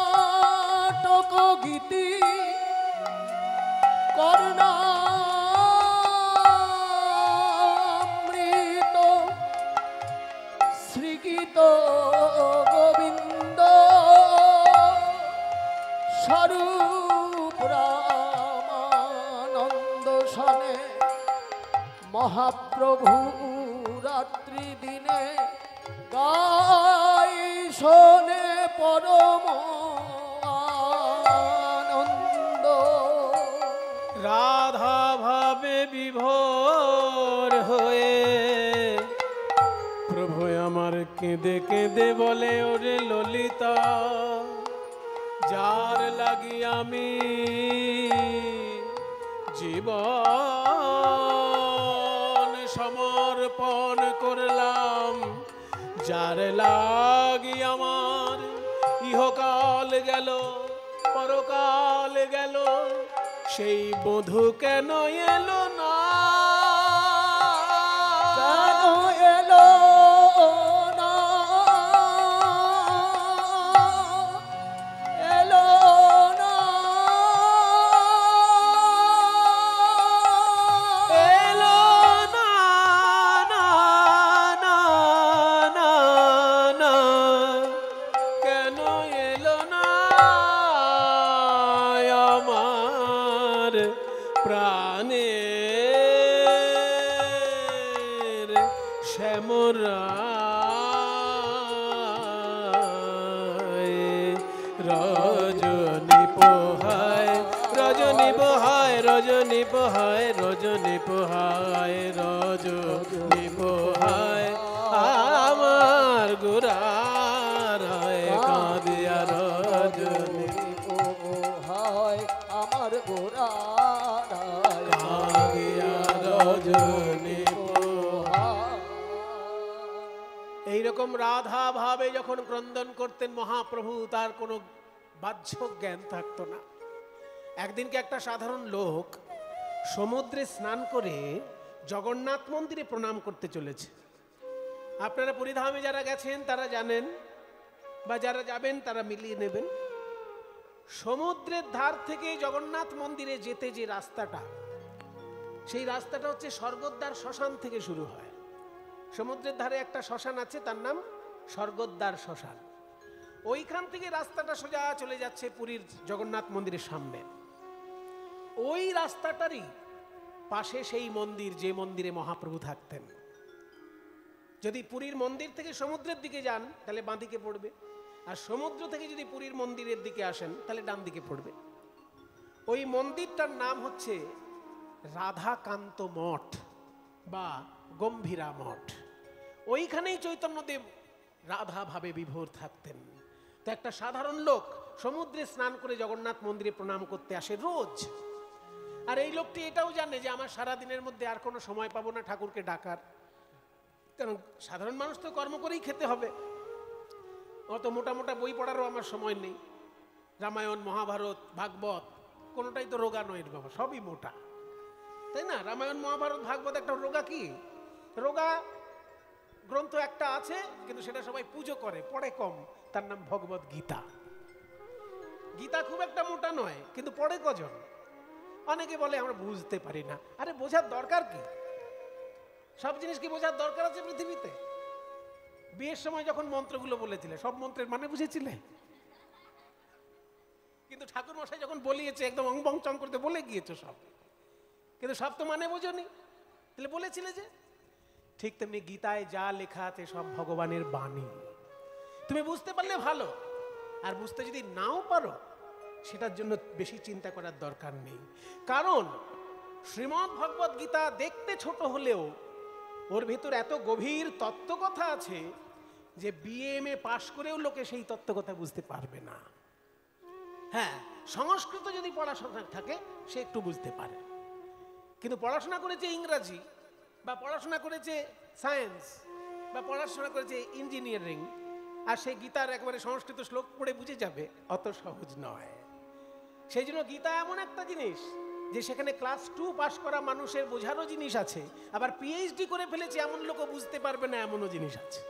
নাটক গীতি কর্ণামৃত শ্রীগীত গোবিন্দ স্বরূপ রামানন্দ সনে মহাপ্রভু রাত্রি দিনে গাই শোনে পরম আনন্দ। রাধা ভাবে বিভোর হয়ে প্রভু আমার কেঁদে কেঁদে বলে ওরে ললিতা, যার লাগি আমি জীবন সমর্পণ করলাম, যার লাগি আমার ইহকাল গেল পরকাল গেল, সেই বধূ কেন এলো না, কেন এলো না, এলো না, এলো না, না, না, না, না, কেন এলো না আমার প্রাণের শ্যামরায়। রজনী পোহায় রজনী পোহায় রজনী পোহায় রজনী পোহায় রজনী পোহায় আমার গোরারায় কাঁদিয়া রজনী হয় আমার গোরারায় কাঁদিয়া রজনী। এইরকম রাধা ভাবে যখন ক্রন্দন করতেন মহাপ্রভু, তার কোনো বাহ্য জ্ঞান থাকতো না। একদিনকে একটা সাধারণ লোক সমুদ্রে স্নান করে জগন্নাথ মন্দিরে প্রণাম করতে চলেছে। আপনারা পুরীধামে যারা গেছেন তারা জানেন, বা যারা যাবেন তারা মিলিয়ে নেবেন। সমুদ্রের ধার থেকে জগন্নাথ মন্দিরে যেতে যে রাস্তাটা, সেই রাস্তাটা হচ্ছে স্বর্গদ্বার শ্মশান থেকে শুরু হয়। সমুদ্রের ধারে একটা শ্মশান আছে, তার নাম স্বর্গদ্বার শ্মশান। ওইখান থেকে রাস্তাটা সোজা চলে যাচ্ছে পুরীর জগন্নাথ মন্দিরের সামনে। ওই রাস্তাটারই পাশে সেই মন্দির, যে মন্দিরে মহাপ্রভু থাকতেন। যদি পুরীর মন্দির থেকে সমুদ্রের দিকে যান তাহলে বাঁ দিকে পড়বে, আর সমুদ্র থেকে যদি পুরীর মন্দিরের দিকে আসেন তাহলে ডান দিকে পড়বে। ওই মন্দিরটার নাম হচ্ছে রাধাকান্ত মঠ বা গম্ভীরা মঠ। ওইখানেই চৈতন্যদেব রাধা ভাবে বিভোর থাকতেন। তো একটা সাধারণ লোক সমুদ্রে স্নান করে জগন্নাথ মন্দিরে প্রণাম করতে আসে রোজ। আর এই লোকটি এটাও জানে যে আমার সারা দিনের মধ্যে আর কোনো সময় পাবো না ঠাকুরকে ডাকার, কারণ সাধারণ মানুষ তো কর্ম করেই খেতে হবে। অত মোটা মোটা বই পড়ারও আমার সময় নেই। রামায়ণ, মহাভারত, ভাগবত কোনোটাই তো রোগা নয় বাবা, সবই মোটা, তাই না? রামায়ণ, মহাভারত, ভাগবত একটা রোগা কি? রোগা গ্রন্থ একটা আছে, কিন্তু সেটা সবাই পুজো করে, পড়ে কম, তার নাম ভগবত গীতা। গীতা খুব একটা মোটা নয়, কিন্তু পড়ে কজন? অনেকে বলে আমরা বুঝতে পারি না। আরে বোঝার দরকার কি? সব জিনিস কি বোঝার দরকার আছে পৃথিবীতে? বিয়ের সময় যখন মন্ত্রগুলো বলেছিলে, সব মন্ত্রের মানে বুঝেছিলে? কিন্তু ঠাকুর মশাই যখন বলিয়েছে একদম অংবং চং করতে বলে গিয়েছো সব। কিন্তু সব তো মানে বোঝনি, তাহলে বলেছিলে যে। ঠিক তেমনি গীতায় যা লেখা আছে সব ভগবানের বাণী। তুমি বুঝতে পারলে ভালো, আর বুঝতে যদি নাও পারো সেটার জন্য বেশি চিন্তা করার দরকার নেই। কারণ শ্রীমদ্ ভগবদ গীতা দেখতে ছোট হলেও ওর ভিতর এত গভীর তত্ত্বকথা আছে যে বিএমএ পাশ করেও লোকে সেই তত্ত্বকথা বুঝতে পারবে না। হ্যাঁ, সংস্কৃত যদি পড়াশোনা থাকে সে একটু বুঝতে পারে, কিন্তু পড়াশোনা করেছে ইংরাজি বা পড়াশোনা করেছে সায়েন্স বা পড়াশোনা করেছে ইঞ্জিনিয়ারিং, আর সে গীতার একবারে সংস্কৃত শ্লোক পড়ে বুঝে যাবে, অত সহজ নয়। সেই জন্য গীতা এমন একটা জিনিস যে সেখানে ক্লাস 2 পাস করা মানুষের বোঝারও জিনিস আছে, আবার পিএইচডি করে ফেলেছে এমন লোকও বুঝতে পারবে না এমনও জিনিস আছে।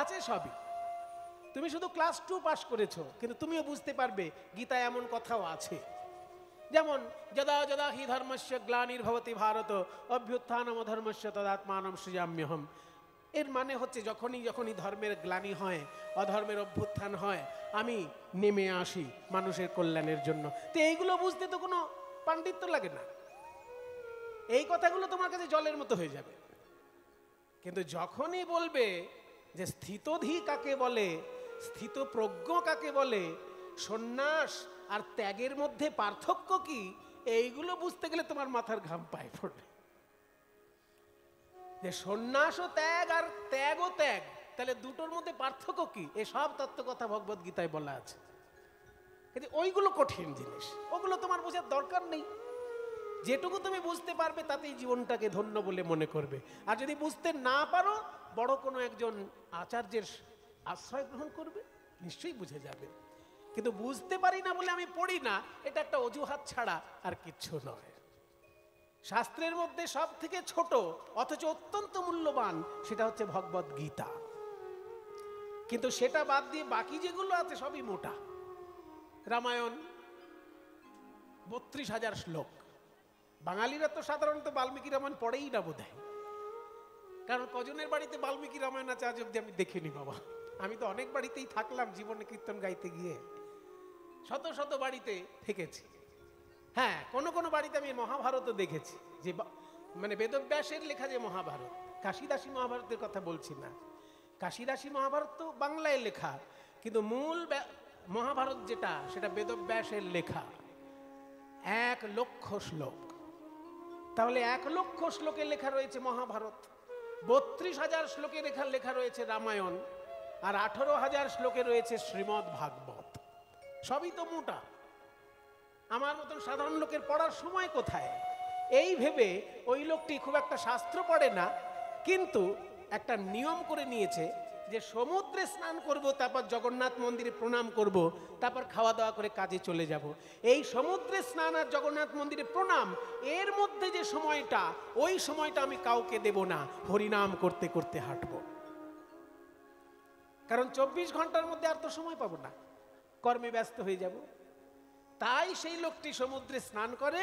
আছে সবই। তুমি শুধু ক্লাস 2 পাস করেছো, কিন্তু তুমিও বুঝতে পারবে গীতা এমন কথাও আছে। যেমন যদা যদা হি ধর্মস্য গ্লানির্ভবতি ভারত অভ্যুত্থানম অধর্মস্য তদাত্মানম সৃজাম্যহম। এর মানে হচ্ছে যখনই ধর্মের গ্লানি হয়, অধর্মের অভ্যুত্থান হয়, আমি নেমে আসি মানুষের কল্যাণের জন্য। তো এইগুলো বুঝতে তো কোনো পাণ্ডিত্য লাগে না, এই কথাগুলো তোমার কাছে জলের মতো হয়ে যাবে। কিন্তু যখনই বলবে যে স্থিতধী কাকে বলে, স্থিতপ্রজ্ঞ কাকে বলে, সন্ন্যাস আর ত্যাগের মধ্যে পার্থক্য কি, এইগুলো বুঝতে গেলে তোমার মাথার ঘাম পায়ে পড়বে। যে সন্ন্যাস ও ত্যাগ আর ত্যাগ ও ত্যাগ, তাহলে দুটোর মধ্যে পার্থক্য কি, এসব তত্ত্বকথা ভগবদ গীতায় বলা আছে। কিন্তু ওইগুলো কঠিন জিনিস, ওগুলো তোমার বোঝার দরকার নেই। যেটুকু তুমি বুঝতে পারবে তাতেই জীবনটাকে ধন্য বলে মনে করবে। আর যদি বুঝতে না পারো, বড় কোনো একজন আচার্যের আশ্রয় গ্রহণ করবে, নিশ্চয়ই বুঝে যাবে। কিন্তু বুঝতে পারি না বলে আমি পড়ি না, এটা একটা অজুহাত ছাড়া আর কিচ্ছু নয়। শাস্ত্রের মধ্যে সব থেকে ছোট অথচ অত্যন্ত মূল্যবান সেটা হচ্ছে ভগবদ গীতা। কিন্তু সেটা বাদ দিয়ে বাকি যেগুলো আছে সবই মোটা। রামায়ণ 32,000 শ্লোক। বাঙালিরা তো সাধারণত বাল্মীকি রামায়ণ পড়েই না বোধহয়, কারণ কজনের বাড়িতে বাল্মীকি রামায়ণ আছে আজ অব্দি আমি দেখিনি বাবা। আমি তো অনেক বাড়িতেই থাকলাম জীবনে কীর্তন গাইতে গিয়ে, শত শত বাড়িতে থেকেছি। হ্যাঁ, কোনো কোনো বাড়িতে আমি মহাভারতও দেখেছি, যে মানে বেদব্যাসের লেখা যে মহাভারত, কাশিদাসী মহাভারতের কথা বলছি না। কাশিদাসী মহাভারত তো বাংলায় লেখা, কিন্তু মূল মহাভারত যেটা, সেটা বেদব্যাসের লেখা 1,00,000 শ্লোক। তাহলে 1,00,000 শ্লোকে লেখা রয়েছে মহাভারত, 32,000 শ্লোকে লেখা রয়েছে রামায়ণ, আর 18,000 শ্লোকে রয়েছে শ্রীমদ্ ভাগবত। সবই তো মোটা। আমার মতন সাধারণ লোকের পড়ার সময় কোথায়? এই ভেবে ওই লোকটি খুব একটা শাস্ত্র পড়ে না, কিন্তু একটা নিয়ম করে নিয়েছে যে সমুদ্রে স্নান করব, তারপর জগন্নাথ মন্দিরে প্রণাম করব, তারপর খাওয়া দাওয়া করে কাজে চলে যাব। এই সমুদ্রে স্নান আর জগন্নাথ মন্দিরে প্রণাম, এর মধ্যে যে সময়টা, ওই সময়টা আমি কাউকে দেব না, হরিনাম করতে করতে হাঁটবো। কারণ 24 ঘন্টার মধ্যে আর তো সময় পাবো না, কর্মে ব্যস্ত হয়ে যাব। তাই সেই লোকটি সমুদ্রে স্নান করে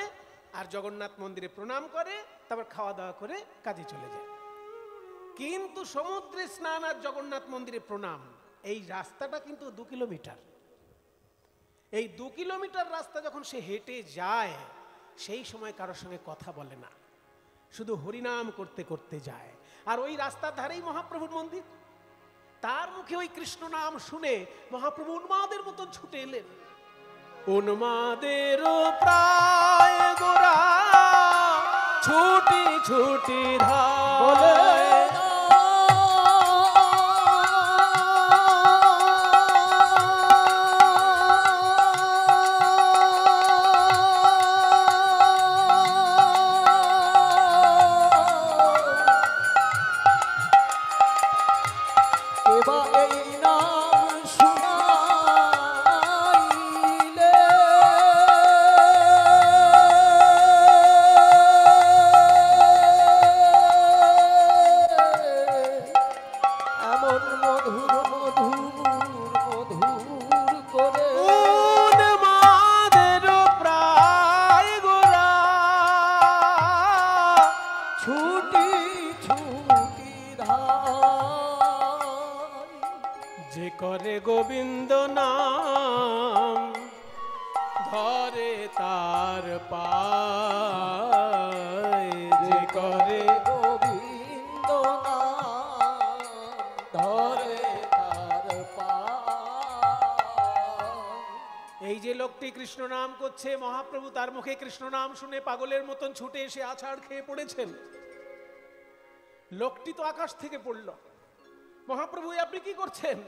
আর জগন্নাথ মন্দিরে প্রণাম করে, তারপর খাওয়া দাওয়া করে কাজে চলে যায়। কিন্তু সমুদ্রে স্নান আর জগন্নাথ মন্দিরে প্রণাম, এই রাস্তাটা কিন্তু 2 কিলোমিটার। এই 2 কিলোমিটার রাস্তা যখন সে হেঁটে যায়, সেই সময় কারোর সঙ্গে কথা বলে না, শুধু হরিনাম করতে করতে যায়। আর ওই রাস্তার ধারেই মহাপ্রভুর মন্দির। তার মুখে ওই কৃষ্ণ নাম শুনে মহাপ্রভু উন্মাদের মতন ছুটে এলেন। উন্মাদের প্রায় গোরা ছুটি ছুটি ধারে, ধরে তার পায়, যে করে গোবিন্দ নাম ধরে তার পায়। এই যে লোকটি কৃষ্ণ নাম করছে, মহাপ্রভু তার মুখে কৃষ্ণ নাম শুনে পাগলের মতন ছুটে এসে আছাড় খেয়ে পড়েছেন। লোকটি তো আকাশ থেকে পড়ল। মহাপ্রভু আপনি কি করছেন?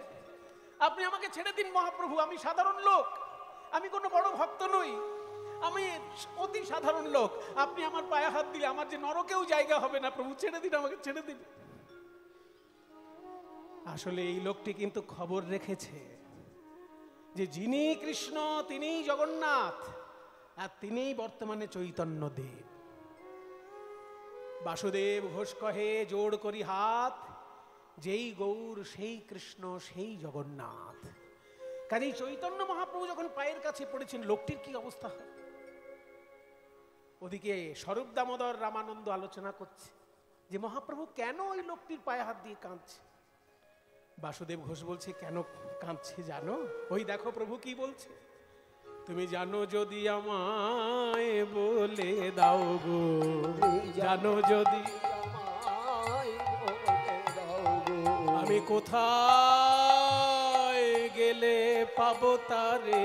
আপনি আমাকে ছেড়ে দিন মহাপ্রভু, আমি সাধারণ লোক, আমি কোনো বড় ভক্ত নই, আমি অতি সাধারণ লোক। আপনি আমার পায়ে হাত দিলে আমার যে নরকেও জায়গা হবে না, প্রভু ছেড়ে দিন, আমাকে ছেড়ে দিন। আসলে এই লোকটি কিন্তু খবর রেখেছে যে যিনি কৃষ্ণ তিনিই জগন্নাথ, আর তিনিই বর্তমানে চৈতন্য দেব। বাসুদেব ঘোষ কহে জোড় করি হাত, যেই গৌর সেই কৃষ্ণ সেই জগন্নাথ। কাজেই চৈতন্য মহাপ্রভু যখন পায়ের কাছে পড়েছেন, লোকটির কি অবস্থা হয়? ওদিকে স্বরূপ দামোদর রামানন্দ আলোচনা করছে যে মহাপ্রভু কেন ওই লোকটির পায়ে হাত দিয়ে কাঁদছে। বাসুদেব ঘোষ বলছে, কেন কাঁদছে জানো? ওই দেখো প্রভু কি বলছে, তুমি জানো যদি আমায় বলে দাও গো, জানো যদি আমায় বলে দাও গো, আমি কোথায় গেলে পাবো তারে,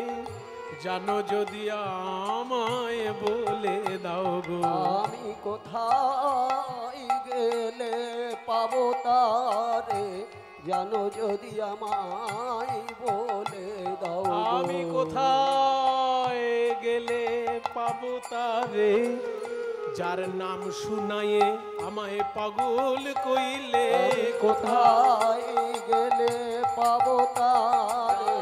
জানো যদি আমায় বলে দাও গো। আমি কোথায় গেলে পাবো তারে, জানো যদি আমায় বলে দাও গো। আমি কোথায় গেলে পাবো তারে, যার নাম শুনায়ে আমায় পাগল কইলে। কোথায় গেলে পাবো তারে,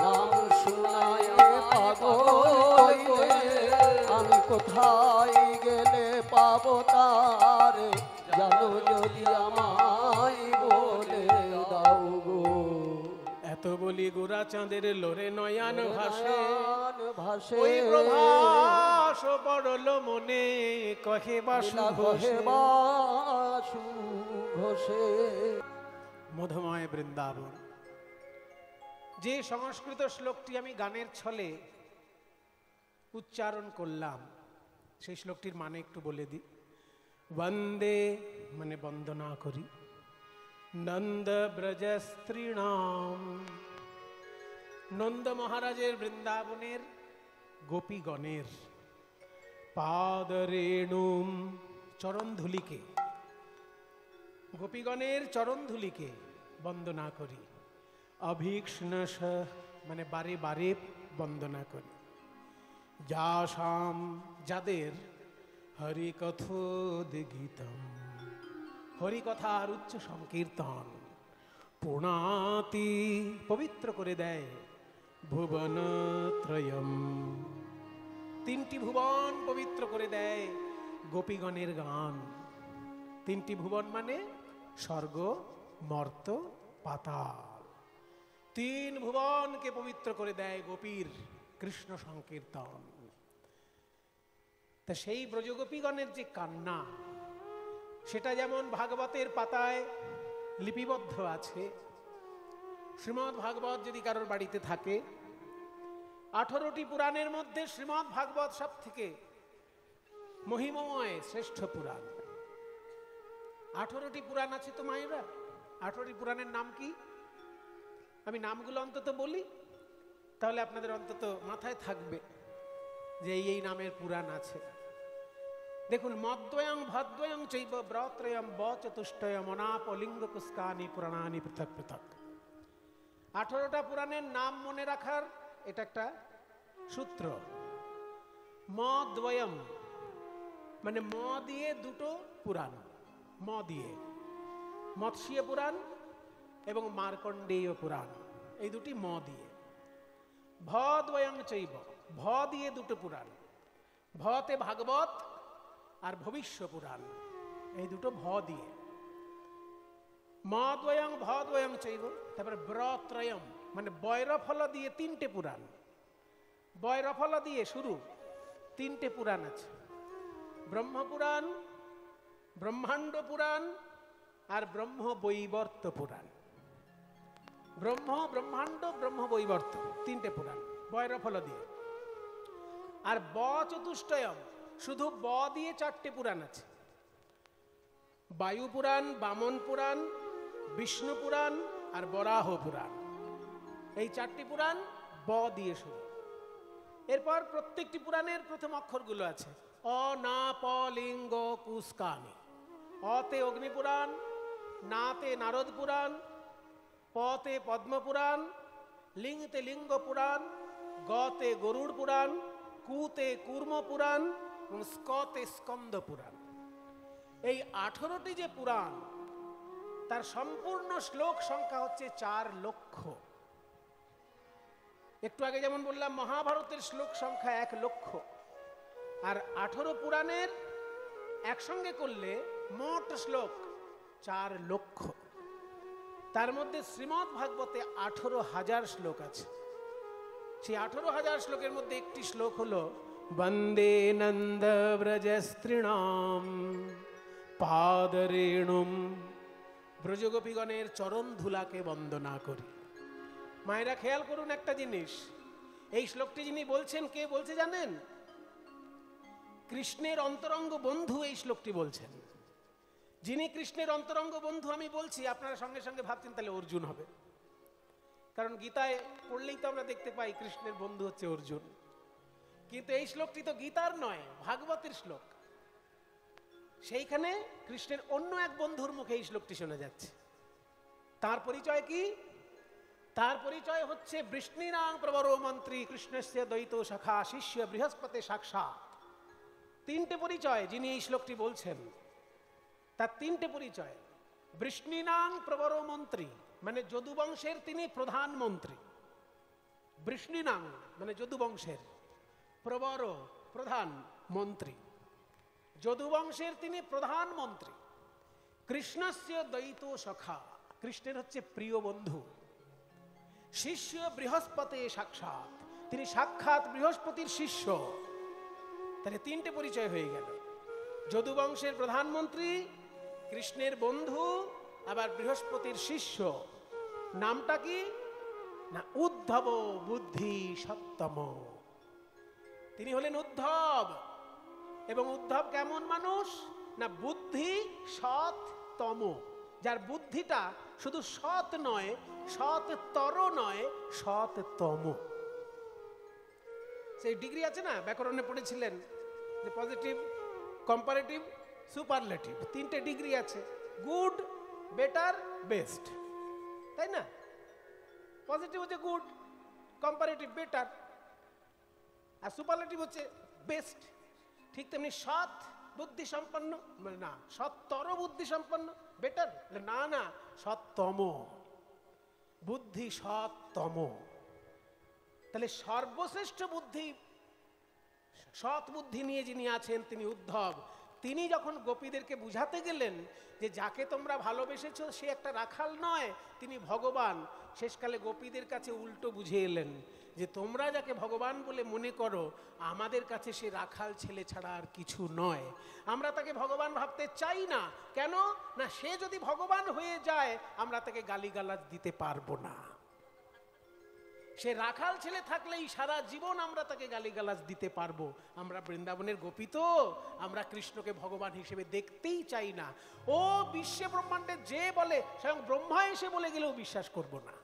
নাম শুনায় পাগল কইলে। আমি কোথায় গেলে পাবো তারে, জানো যদি আমায় বলে দাও গো। এত বলি গোরা চাঁদের লোরে নয়ান ভাসে, ভাসে ওই প্রভাস পড়ল মনে, কহে বাসু ঘোষে। বাসু ঘোষে। মধুময় বৃন্দাবন, যে সংস্কৃত শ্লোকটি আমি গানের ছলে উচ্চারণ করলাম, সেই শ্লোকটির মানে একটু বলে দিই। বন্দে মানে বন্দনা করি, নন্দ ব্রজ স্ত্রীণাম, নন্দ মহারাজের বৃন্দাবনের গোপীগণের পাদরেণুম চরণধুলিকে, গোপীগণের চরণধুলিকে বন্দনা করি। অভীক্ষ্ণস মানে বারে বারে বন্দনা করি। যাসাম যাদের হরিকথোদ্গীতম, হরিকথার উচ্চ সংকীর্তন, পুনাতি পবিত্র করে দেয় ভুবনত্রয়ম, তিনটি ভুবন পবিত্র করে দেয় গোপীগণের গান। তিনটি ভুবন মানে স্বর্গ, মর্ত, পাতাল। তিন ভুবনকে পবিত্র করে দেয় গোপীর কৃষ্ণ সংকীর্তন। তা সেই ব্রজগোপীগণের যে কান্না, সেটা যেমন ভাগবতের পাতায় লিপিবদ্ধ আছে। শ্রীমদ্ ভাগবত যদি কারোর বাড়িতে থাকে, 18টি পুরাণের মধ্যে শ্রীমদ্ ভাগবত সব থেকে মহিমময় শ্রেষ্ঠ পুরাণ। 18টি পুরাণ আছে তো মায়েরা। 18টি পুরাণের নাম কি? আমি নামগুলো অন্তত বলি, তাহলে আপনাদের অন্তত মাথায় থাকবে যে এই নামের পুরাণ আছে। দেখুন, মদ্বয়ং ভদ্বয়ং চৈব ব্রত্রয়ং বচতুষ্টয়ম অনাপ লিঙ্গ কুস্কানি পুরাণানি পৃথক পৃথক। 18টা পুরাণের নাম মনে রাখার এটা একটা সূত্র। মদ্বয়ম মানে ম দিয়ে দুটো পুরাণ, ম দিয়ে মৎস্য পুরাণ এবং মার্কণ্ডেয় পুরাণ, এই দুটি ম দিয়ে। ভদ্বয়ং চৈব, ভ দিয়ে দুটো পুরাণ, ভতে ভাগবত আর ভবিষ্য পুরাণ, এই দুটো ভ দিয়ে। মদ্বয়ং ভদ্বয়ং চৈব। তারপরে ব্রত্রয়ম মানে বৈরফল দিয়ে তিনটে পুরাণ, বৈরফল দিয়ে শুরু তিনটে পুরাণ আছে। ব্রহ্মপুরাণ, ব্রহ্মাণ্ড পুরাণ আর ব্রহ্ম বৈবর্ত পুরাণ। ব্রহ্ম, ব্রহ্মাণ্ড, ব্রহ্ম বৈবর্ত, তিনটে পুরাণ বৈরফল দিয়ে। আর ব চতুষ্টয়ম, শুধু ব দিয়ে 4টে পুরাণ আছে। বায়ু পুরাণ, বামন পুরাণ, বিষ্ণু পুরাণ আর বরাহ পুরাণ। এই 4টি পুরাণ ব দিয়ে শুরু। এরপর প্রত্যেকটি পুরাণের প্রথম অক্ষরগুলো আছে। অ, না, প, লিঙ্গ, কুস্কানি। অতে অগ্নিপুরাণ, নাতে নারদ পুরাণ, পতে পদ্মপুরাণ, লিঙ্গতে লিঙ্গ পুরাণ, গতে গরুড় পুরাণ, কুতে কুর্ম পুরাণ এবং স্কতে স্কন্দ পুরাণ। এই 18টি যে পুরাণ, তার সম্পূর্ণ শ্লোক সংখ্যা হচ্ছে 4 লক্ষ। একটু আগে যেমন বললাম মহাভারতের শ্লোক সংখ্যা 1 লক্ষ, আর 18 পুরাণের একসঙ্গে করলে মোট শ্লোক 4 লক্ষ। তার মধ্যে শ্রীমদ্ ভাগবতে 18,000 শ্লোক আছে। সেই 18,000 শ্লোকের মধ্যে একটি শ্লোক হলো বন্দে নন্দ ব্রজস্ত্রীণাম পাদরেণুম, ব্রজগোপীগণের চরণ ধুলাকে বন্দনা করি। মায়েরা খেয়াল করুন একটা জিনিস, এই শ্লোকটি যিনি বলছেন, কে বলছে জানেন? কৃষ্ণের অন্তরঙ্গ বন্ধু এই শ্লোকটি বলছেন। যিনি কৃষ্ণের অন্তরঙ্গ বন্ধু আমি বলছি, আপনারা সঙ্গে সঙ্গে ভাবছেন তাহলে অর্জুন হবে, কারণ গীতায় পড়লেই তো আমরা দেখতে পাই কৃষ্ণের বন্ধু হচ্ছে অর্জুন। কিন্তু এই শ্লোকটি তো গীতার নয়, ভাগবতের শ্লোক। সেইখানে কৃষ্ণের অন্য এক বন্ধুর মুখে এই শ্লোকটি শোনা যাচ্ছে। তার পরিচয় কি? তার পরিচয় হচ্ছে বৃষ্ণিনাং প্রবরো মন্ত্রী কৃষ্ণস্য দ্বৈত সখা শিষ্য বৃহস্পতি সাক্ষাৎ। 3টে পরিচয় যিনি এই শ্লোকটি বলছেন, তার 3টে পরিচয়। বৃষ্ণিনাং প্রবরো মন্ত্রী মানে যদুবংশের তিনি প্রধানমন্ত্রী। বৃষ্ণিনাং মানে যদুবংশের, প্রবর প্রধান মন্ত্রী, যদুবংশের তিনি প্রধানমন্ত্রী। কৃষ্ণস্য দ্বৈত সখা, কৃষ্ণের হচ্ছে প্রিয় বন্ধু। শিষ্য বৃহস্পতি সাক্ষাৎ, তিনি সাক্ষাৎ বৃহস্পতির শিষ্য। তাহলে 3টে পরিচয় হয়ে গেল, যদুবংশের প্রধানমন্ত্রী, কৃষ্ণের বন্ধু, আবার বৃহস্পতির শিষ্য। নামটা কি না? উদ্ধব বুদ্ধি সত্তম। তিনি হলেন উদ্ধব। এবং উদ্ধব কেমন মানুষ? না বুদ্ধি সৎতম, যার বুদ্ধিটা শুধু সৎ নয়, সৎতর নয়, সৎতম। সেই ডিগ্রি আছে না, ব্যাকরণে পড়েছিলেন যে পজিটিভ, কম্পারেটিভ, সুপারলেটিভ, 3টে ডিগ্রি আছে। গুড, বেটার, বেস্ট, তাই না? পজিটিভ হচ্ছে গুড, কম্পারেটিভ বেটার, আর সুপারলেটিভ হচ্ছে বেস্ট। ঠিক তেমনি সৎ বুদ্ধি সম্পন্ন মানে না, সত্তর বুদ্ধি সম্পন্ন বেটার না, না সত্তম বুদ্ধি, সত্তম। তাহলে সর্বশ্রেষ্ঠ বুদ্ধি, সৎ বুদ্ধি নিয়ে যিনি আছেন তিনি উদ্ধব। তিনি যখন গোপীদেরকে বুঝাতে গেলেন যে যাকে তোমরা ভালোবেসেছো সে একটা রাখাল নয়, তিনি ভগবান, শেষকালে গোপীদের কাছে উল্টো বুঝে এলেন যে তোমরা যাকে ভগবান বলে মনে করো, আমাদের কাছে সে রাখাল ছেলে ছাড়া আর কিছু নয়। আমরা তাকে ভগবান ভাবতে চাই না। কেন না, সে যদি ভগবান হয়ে যায় আমরা তাকে গালিগালাজ দিতে পারবো না। সে রাখাল ছেলে থাকলেই সারা জীবন আমরা তাকে গালিগালাজ দিতে পারবো। আমরা বৃন্দাবনের গোপী তো, আমরা কৃষ্ণকে ভগবান হিসেবে দেখতেই চাই না। ও বিশ্বে ব্রহ্মাণ্ডে যে বলে, স্বয়ং ব্রহ্মা এসে বলে গেলেও বিশ্বাস করব না।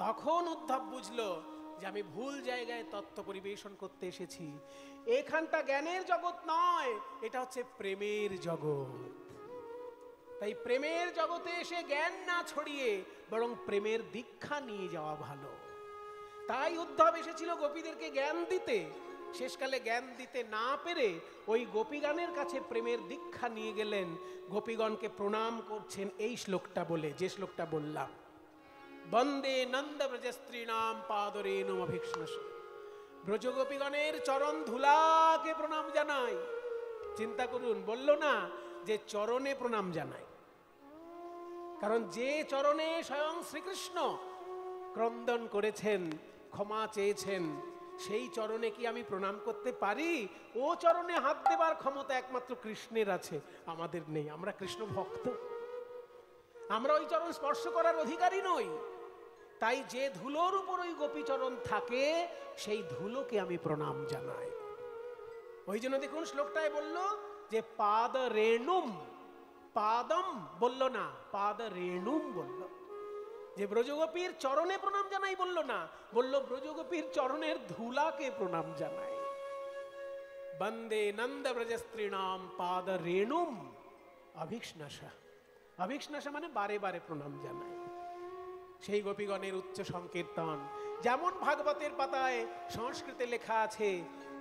তখন উদ্ধব বুঝলো যে আমি ভুল জায়গায় তত্ত্ব পরিবেশন করতে এসেছি। এখানটা জ্ঞানের জগৎ নয়, এটা হচ্ছে প্রেমের জগৎ। তাই প্রেমের জগতে এসে জ্ঞান না ছড়িয়ে বরং প্রেমের দীক্ষা নিয়ে যাওয়া ভালো। তাই উদ্ধব এসেছিল গোপীদেরকে জ্ঞান দিতে। শেষকালে জ্ঞান দিতে না পেরে ওই গোপীগণের কাছে প্রেমের দীক্ষা নিয়ে গেলেন। গোপীগণকে প্রণাম করছেন এই শ্লোকটা বলে, যে শ্লোকটা বললাম, বন্দে নন্দ ব্রজস্ত্রীণাম পাদরেণুম অভিক্ষ্ণস। ব্রজগোপীগণের চরণ ধুলাকে প্রণাম জানাই। চিন্তা করুন, বলল না যে চরণে প্রণাম জানাই, কারণ যে চরণে স্বয়ং শ্রীকৃষ্ণ ক্রন্দন করেছেন, ক্ষমা চেয়েছেন, সেই চরণে কি আমি প্রণাম করতে পারি? ও চরণে হাত দেবার ক্ষমতা একমাত্র কৃষ্ণের আছে, আমাদের নেই। আমরা কৃষ্ণ ভক্ত, আমরা ওই চরণ স্পর্শ করার অধিকারী নই। তাই যে ধুলোর উপর ওই গোপীচরণ থাকে সেই ধুলোকে আমি প্রণাম জানাই। ওই জন্য দেখুন শ্লোকটায় বলল যে পাদ রেণুম, পাদম বলল না, পাদ রেণুম বলল। যে ব্রজগোপীর চরণে প্রণাম জানাই বলল না, বলল ব্রজগোপীর চরণের ধুলাকে প্রণাম জানাই। বন্দে নন্দ ব্রজস্ত্রীণাম পাদ রেণুম অভিষ্ণাসা। অভিষ্ণাসা মানে বারে বারে প্রণাম জানাই। সেই গোপীগণের উচ্চ সংকীর্তন, যেমন ভাগবতের পাতায় সংস্কৃতে লেখা আছে,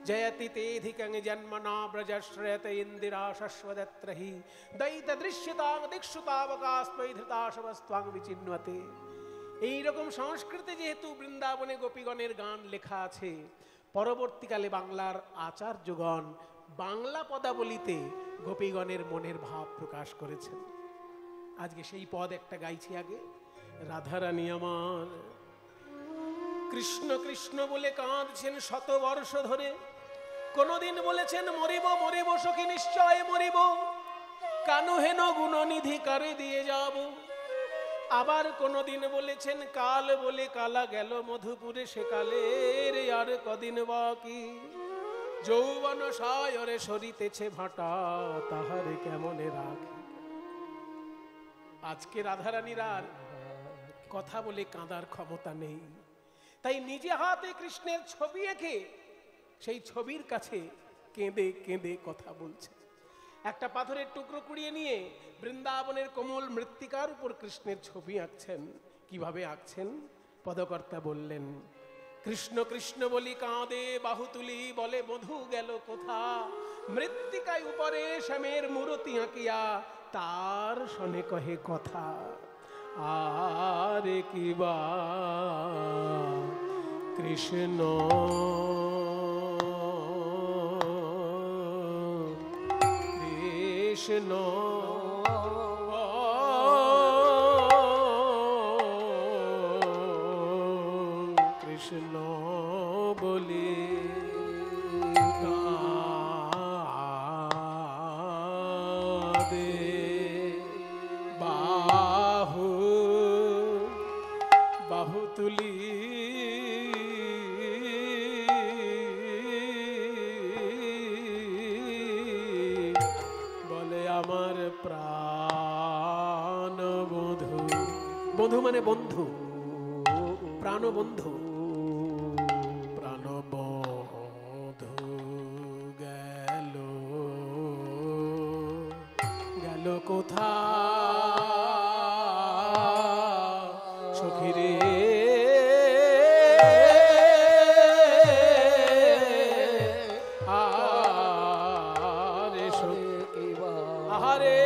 জয়তি তেধিকং জন্মনা ব্রজশ্রয়ত ইন্দিরা শশ্বদত্রহি দৈত দৃশ্যতাং দিক্ষুতাবকাস্মৈ ধৃতাশবস্ত্বাং বিচিন্বতে। এইরকম সংস্কৃতে যেহেতু বৃন্দাবনে গোপীগণের গান লেখা আছে, পরবর্তীকালে বাংলার আচার্যগণ বাংলা পদাবলিতে গোপীগণের মনের ভাব প্রকাশ করেছেন। আজকে সেই পদ একটা গাইছি আগে। রাধারানী আমার কৃষ্ণ কৃষ্ণ বলে কাঁদছেন শত বর্ষ ধরে, কোনদিন বলেছেন মরিব মরিব সখী নিশ্চয় মরিব, কানু হেন গুণনিধি কারে দিয়ে যাব। আবার কোনদিন বলেছেন কাল বলে কালা গেল মধুপুরে, সে কালের আর কদিন বাকি, যৌবন সায়রে সরিতেছে ভাটা তাহারে কেমনে রাখি। আজকে রাধারানীর আর কথা বলে কাঁদার ক্ষমতা নেই, তাই নিজে হাতে কৃষ্ণের ছবি এঁকে সেই ছবির কাছে কেঁদে কেঁদে কথা বলছে। একটা পাথরের টুকরো কুড়িয়ে নিয়ে বৃন্দাবনের কোমল মৃত্তিকার উপর কৃষ্ণের ছবি আঁকছেন। কিভাবে আঁকছেন? পদকর্তা বললেন, কৃষ্ণ কৃষ্ণ বলি কাঁদে বাহু তুলি, বলে বধূ গেল কোথা, মৃত্তিকায় উপরে শ্যামের মূরতি আঁকিয়া তার শোনে কহে কথা। আরে কিবা কৃষ্ণ কৃষ্ণ কৃষ্ণ বলি কাঁদে বাহু বাহু তুলি, বলে আমার প্রাণ বন্ধু। বন্ধু মানে বন্ধু, প্রাণ বন্ধু, প্রাণ বন্ধু গেল গেল কোথা সখিরে, আরে সখী আহারে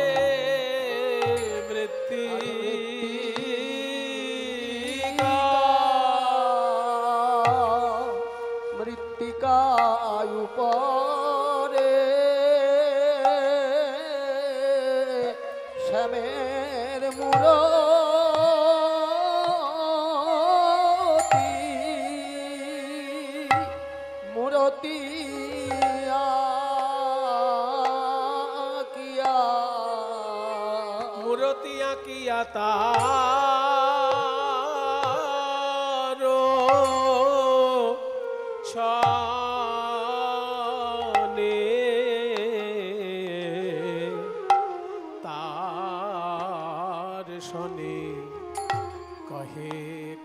মৃত্তিকায় উপরে শ্যামের মূরতি মূরতি আঁকিয়া মূরতি আঁকিয়া তারো ছনে তার শনে কহে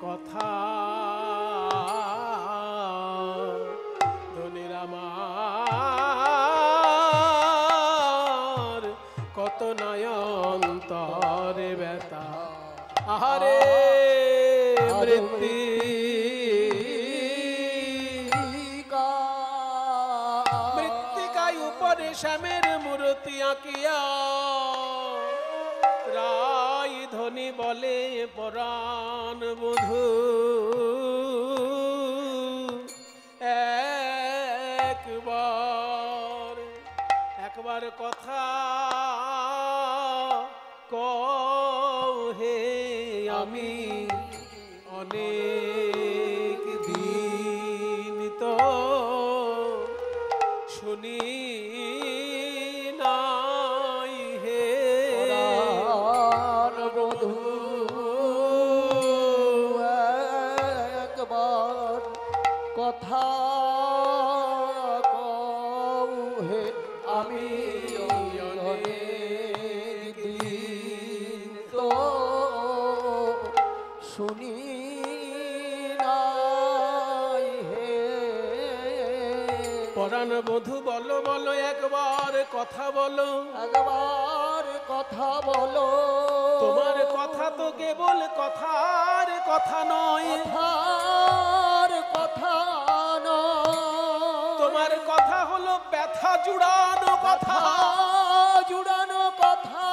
কথা। ধনের আমার কত নয়ন্তরে ব্যথা, আহারে মৃত্তিকায় উপরে শ্যামের মূরতি আঁকিয়া রায় ধ্বনি বলে পরাণ বধূ। একবার কথা কহে আমি অনেক দিন তো শুনি নাই হে বধূ কথা কও হে আমি অনেক দিন তো শুনি নাই হে। পরাণ বধূ বলো বলো একবার কথা বলো, একবার কথা বলো, তোমার কথা তো কেবল কথার কথা নয়, কথার কথা নয়, তোমার কথা হলো ব্যথা জুড়ানো কথা। জুড়ানো কথা।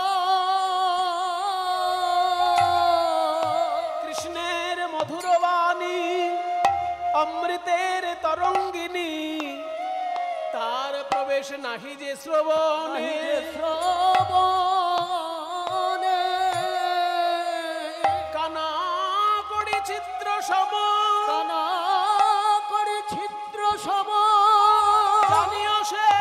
কৃষ্ণের মধুর বাণী অমৃতের তরঙ্গিনী, তার প্রবেশ নাহি যে শ্রবণে, শ্রবণে কানা করি চিত্র সম, কানা করে ছিদ্র সম, জানিও সে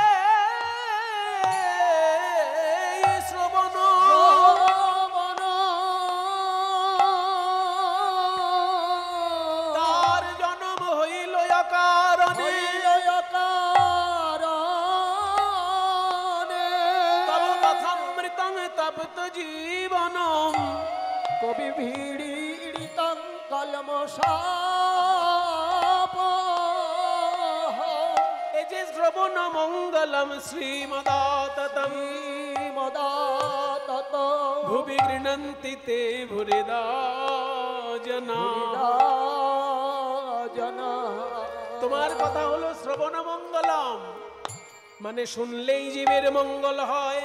শ্রবণ, শ্রবণ তার জন্ম হইল অকারণে, তব কথামৃতং তপ্ত জীবনম, কবি ভিড়িতং কলমশাপ। এই যে শ্রবণ মঙ্গলম শ্রীমদাততম, মদাতত ভুবি গৃণন্তি তে ভুরিদা জনা। জনা। তোমার কথা হলো শ্রবণ মঙ্গলম, মানে শুনলেই জীবের মঙ্গল হয়,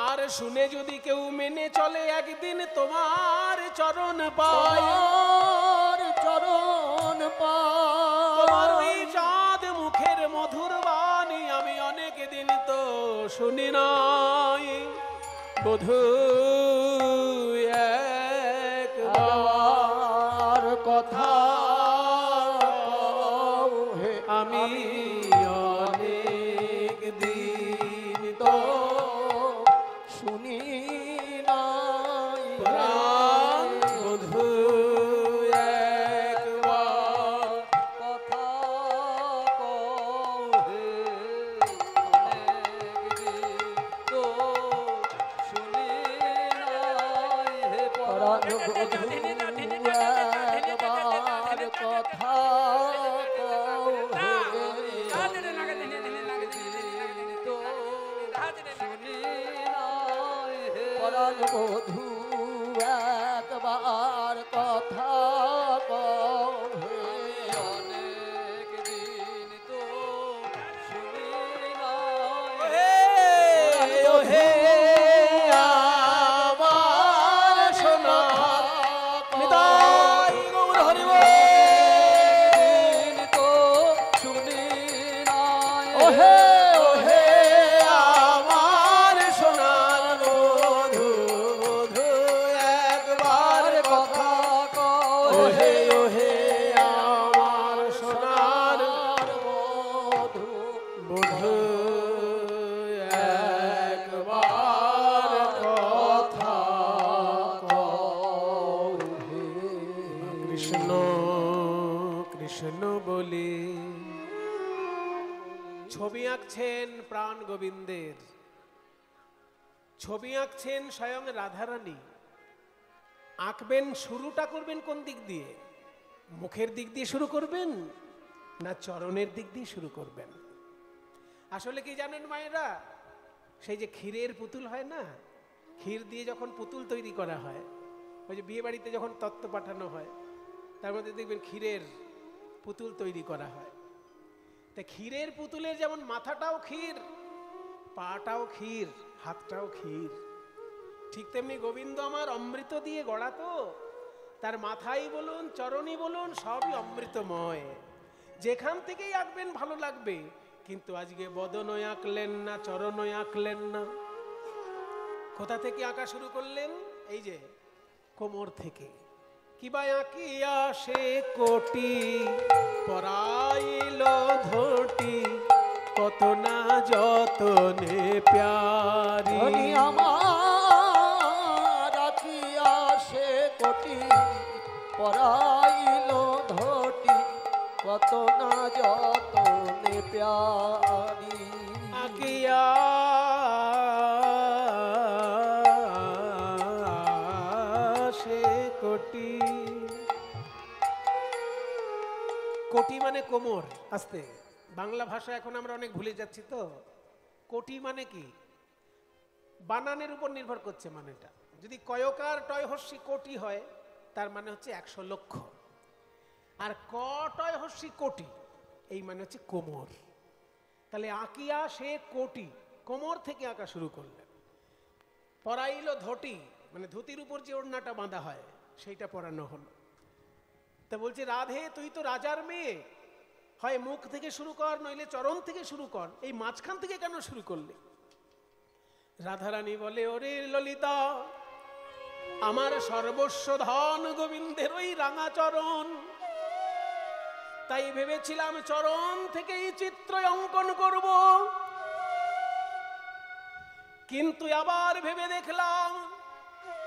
আর শুনে যদি কেউ মেনে চলে একদিন তোমার চরণ পায়। তোমার চরণ তোমার পায়। ওই চাঁদ মুখের মধুর বাণী আমি অনেক দিন তো শুনি নাই, বধূ একবার কথা হে আমি অনেক দিন তো শুনি নাই প্রাণ বধূ একবার কথা কও হে অনেক দিন তো শুনি নাই হে পরাণ বধূ একবার কথা কও হে তো শুনি নাই হে পরাণ বধূ একবার কথা কও হে অনেক দিন তো শুনি নাই ওহে আমার সোনা নিতাই গৌর হরি বল। দিন তো শুনি নাই ওহে ওহে আমার সোনার বধূ, বধূ একবার কথা, ওহে ওহে আমার সোনার বধূ বধূ একবার কথা কও হে কৃষ্ণ কৃষ্ণ বলে ছবি আঁকছেন প্রাণ গোবিন্দের, ছবি আঁকছেন স্বয়ং রাধারানী। আঁকবেন, শুরুটা করবেন কোন দিক দিয়ে? মুখের দিক দিয়ে শুরু করবেন না চরণের দিক দিয়ে শুরু করবেন? আসলে কি জানেন মায়েরা, সেই যে ক্ষীরের পুতুল হয় না, ক্ষীর দিয়ে যখন পুতুল তৈরি করা হয়, ওই যে বিয়ে বাড়িতে যখন তত্ত্ব পাঠানো হয়, তার মধ্যে দেখবেন ক্ষীরের পুতুল তৈরি করা হয়। তা ক্ষীরের পুতুলের যেমন মাথাটাও ক্ষীর, পাটাও ক্ষীর, হাতটাও ক্ষীর, ঠিক তেমনি গোবিন্দ আমার অমৃত দিয়ে গড়া, তো তার মাথাই বলুন চরণই বলুন সবই অমৃতময়। যেখান থেকেই আঁকবেন ভালো লাগবে, কিন্তু আজকে বদনয় আঁকলেন না, চরণয় আঁকলেন না। কোথা থেকে আঁকা শুরু করলেন? এই যে কোমর থেকে। কিবা আঁকিয়া সে কোটি পরাইল ধটি, কত না যতনে প্যারি। ধনী আমার রাখিয়া সে কোটি পরাইল ধটি, কত না যতনে প্যারি আকিয়া সে কোটি। কোটি মানে কোমর। আস্তে, বাংলা ভাষা এখন আমরা অনেক ভুলে যাচ্ছি তো। কোটি মানে কি? বানানের উপর নির্ভর করছে মানেটা। যদি কয়কার টয় হস্যি কোটি হয় তার মানে হচ্ছে 100 লক্ষ, আর ক টয় হস্যি কোটি এই মানে হচ্ছে কোমর। তাহলে আঁকিয়া সে কোটি, কোমর থেকে আঁকা শুরু করলেন। পরাইল ধটি, মানে ধুতির উপর যে ওড়নাটা বাঁধা হয় সেইটা পরানো হলো। তা বলছে রাধে তুই তো রাজার মেয়ে, হয় মুখ থেকে শুরু কর নইলে চরণ থেকে শুরু কর, এই মাঝখান থেকে কেন শুরু করলে? রাধারানী বলে ওরে ললিতা, আমার সর্বস্ব ধন গোবিন্দের ওই রাঙা চরণ, তাই ভেবেছিলাম চরণ থেকেই চিত্র অঙ্কন করব, কিন্তু আবার ভেবে দেখলাম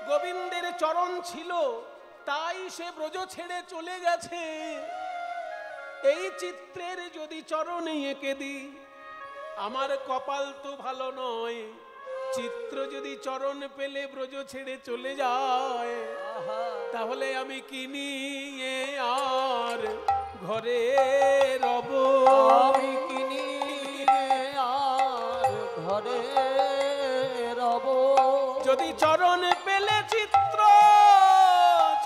গোবিন্দের চরণ ছিল তাই সে ব্রজ ছেড়ে চলে গেছে। এই চিত্রের যদি চরণে এঁকে দিই আমার কপাল তো ভালো নয়, চিত্র যদি চরণ পেলে ব্রজ ছেড়ে চলে যায় তাহলে আমি কি নিয়ে আর ঘরে রব? আমি কিনি আর ঘরে রব। যদি চরণ পেলে চিত্র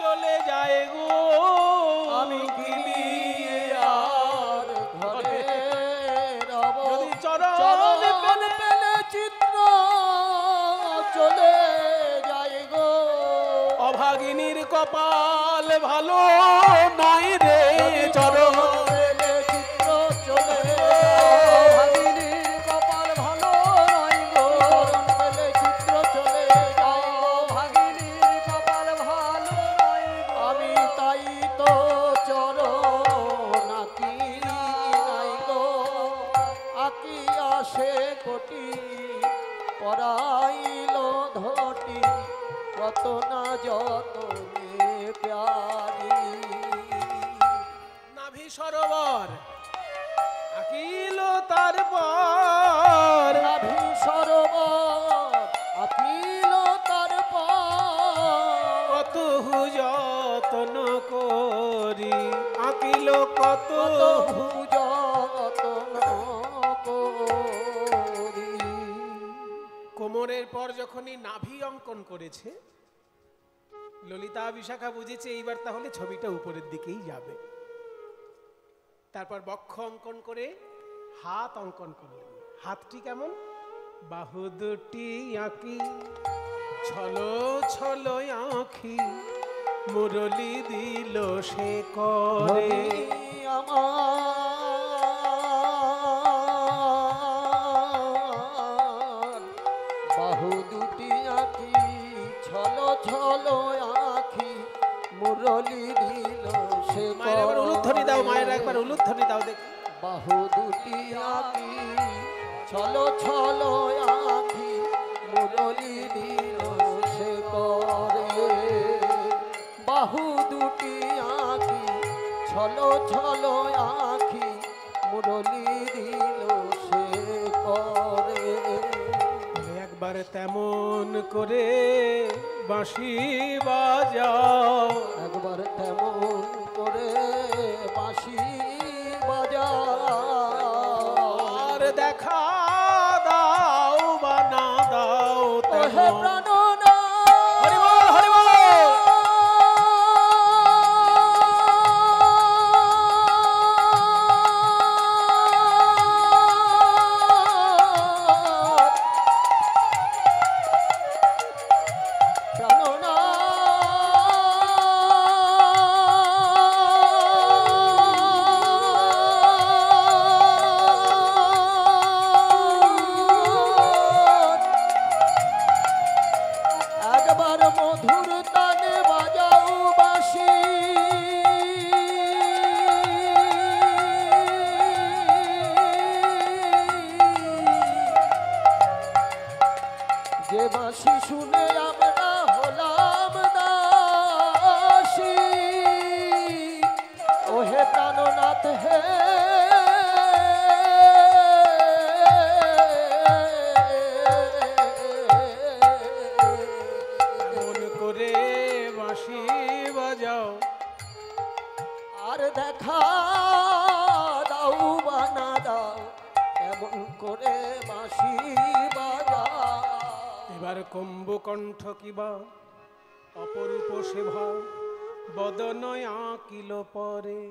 চলে যায় গো, আমি কিনি আর ঘরে রব। যদি চরণ চরণ পেলে পেলে চিত্র চলে যায় গো। অভাগিনীর কপাল ভালো নয় রে চরণ পেলে চিত্র চলে যায়। ভাগিনীর কপাল ভালো নয় গো। চরণ পেলে চিত্র চলে যায়। ভাগিনীর কপাল ভালো নয় গো। আমি তাই তো চরণ আঁকি নাই গো। আঁকি আসে কোটি পরাইল ধটি, কত না যতনে প্যারি। নাভি সরোবর আকিল তারপর, নাভি সরোবর আপিল তারপর। কত যত্ন করি আকিল কত কত যত্ন করি। কোমরের পর যখনই নাভি অঙ্কন করেছে ললিতা বিশাখা বুঝেছে এইবার তাহলে ছবিটা উপরের দিকেই যাবে। তারপর বক্ষ অঙ্কন করে হাত অঙ্কন করলেন। হাতটি কেমন? বাহু দুটি আঁকি ছলো ছলো আঁখি মুরলি দিল সে করে। আমার বাহু দুটি আঁকি ছলো ছলো আঁখি মুরলি দিল সে মায়ের একবার উলুধ্বনি দাও, মায়ের একবার উলুধ্বনি দাও দেখি। বাহু দুটি আঁকি ছলো ছলো আঁখি মুরলি দিল সে করে। বাহু দুটি আঁকি ছলো ছলো আঁখি মুরলি দিল সে করে। একবার তেমন করে বাঁশি বাজাও, একবার তেমন করে বাঁশি বাজাও। আর দেখা দাও বা না দাও ওহে তেমন। প্রাণনা হরি বল, হরি বল। প্রাণনা বাজাও। আর দেখা দাও বানা দাও এমন করে বাঁশি বাজাও। এবার কম্বকণ্ঠ কিবা অপরূপ সেভা বদনয় আঁকিল পরে।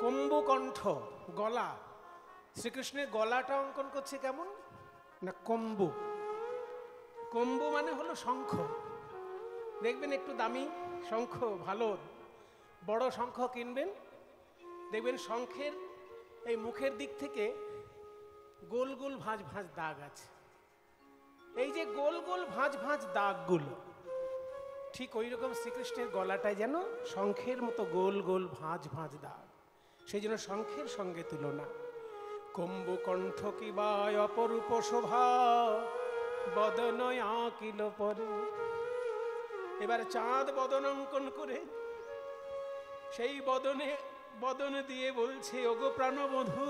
কম্বকণ্ঠ গলা, শ্রীকৃষ্ণের গলাটা অঙ্কন করছে কেমন না কম্বু। কম্বু মানে হলো শঙ্খ। দেখবেন একটু দামি শঙ্খ, ভালো বড় শঙ্খ কিনবেন, দেখবেন শঙ্খের এই মুখের দিক থেকে গোল গোল ভাঁজ ভাঁজ দাগ আছে। এই যে গোল গোল ভাঁজ ভাঁজ দাগগুলো, ঠিক ওই রকম শ্রীকৃষ্ণের গলাটায় যেন শঙ্খের মতো গোল গোল ভাঁজ ভাঁজ দাগ, সেই জন্য শঙ্খের সঙ্গে তুলনা। কম্বকণ্ঠ কিবা অপরূপ শোভা বদনয় আঁকিল পরে। এবার চাঁদ বদন অঙ্কন করে সেই বদন দিয়ে বলছে, ওগো প্রাণবধূ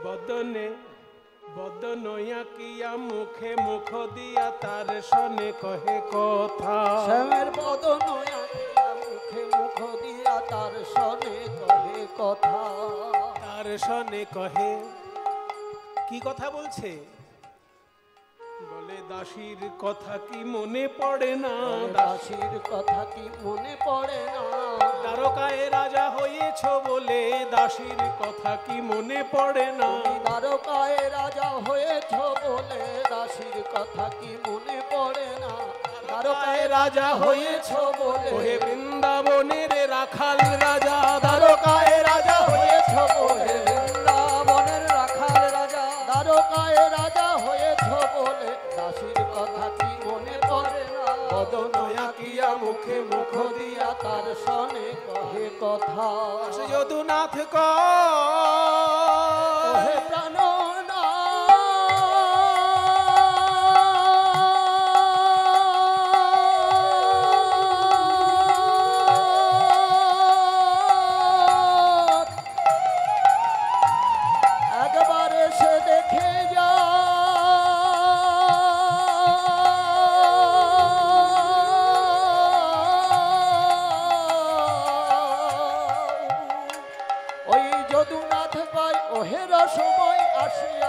বদনে বদনয়া কিয়া মুখে মুখ দিয়া তার সনে কহে কথা। শ্যামের বদন মুখে মুখ দিয়া তার সনে কহে কথা। তার সনে কহে কি কথা বলছে? বলে দাসীর কথা কি মনে পড়ে না? দাসীর কথা কি মনে পড়ে না? দ্বারকায় রাজা হয়েছ বলে দাসীর কথা কি মনে পড়ে না? দ্বারকায় রাজা হয়েছ বলে দাসীর কথা কি মনে পড়ে না? দ্বারকায় রাজা হয়েছ বলে। ওহে বৃন্দাবনের রাখাল রাজা, দ্বারকায় রাজা হয়েছ বলে। বৃন্দাবনের রাখাল রাজা, দ্বারকায় রাজা হয়েছ বলে দাসীর কথা কি মনে পড়ে না? বদনয়া কিয়া মুখে মুখ দিয়া তার সনে কহে কথা। যদুনাথ ওহে প্রাণনাথ, একবার এসে দেখে যা ওই যদুনাথ পাই ওহের সময় আসিয়া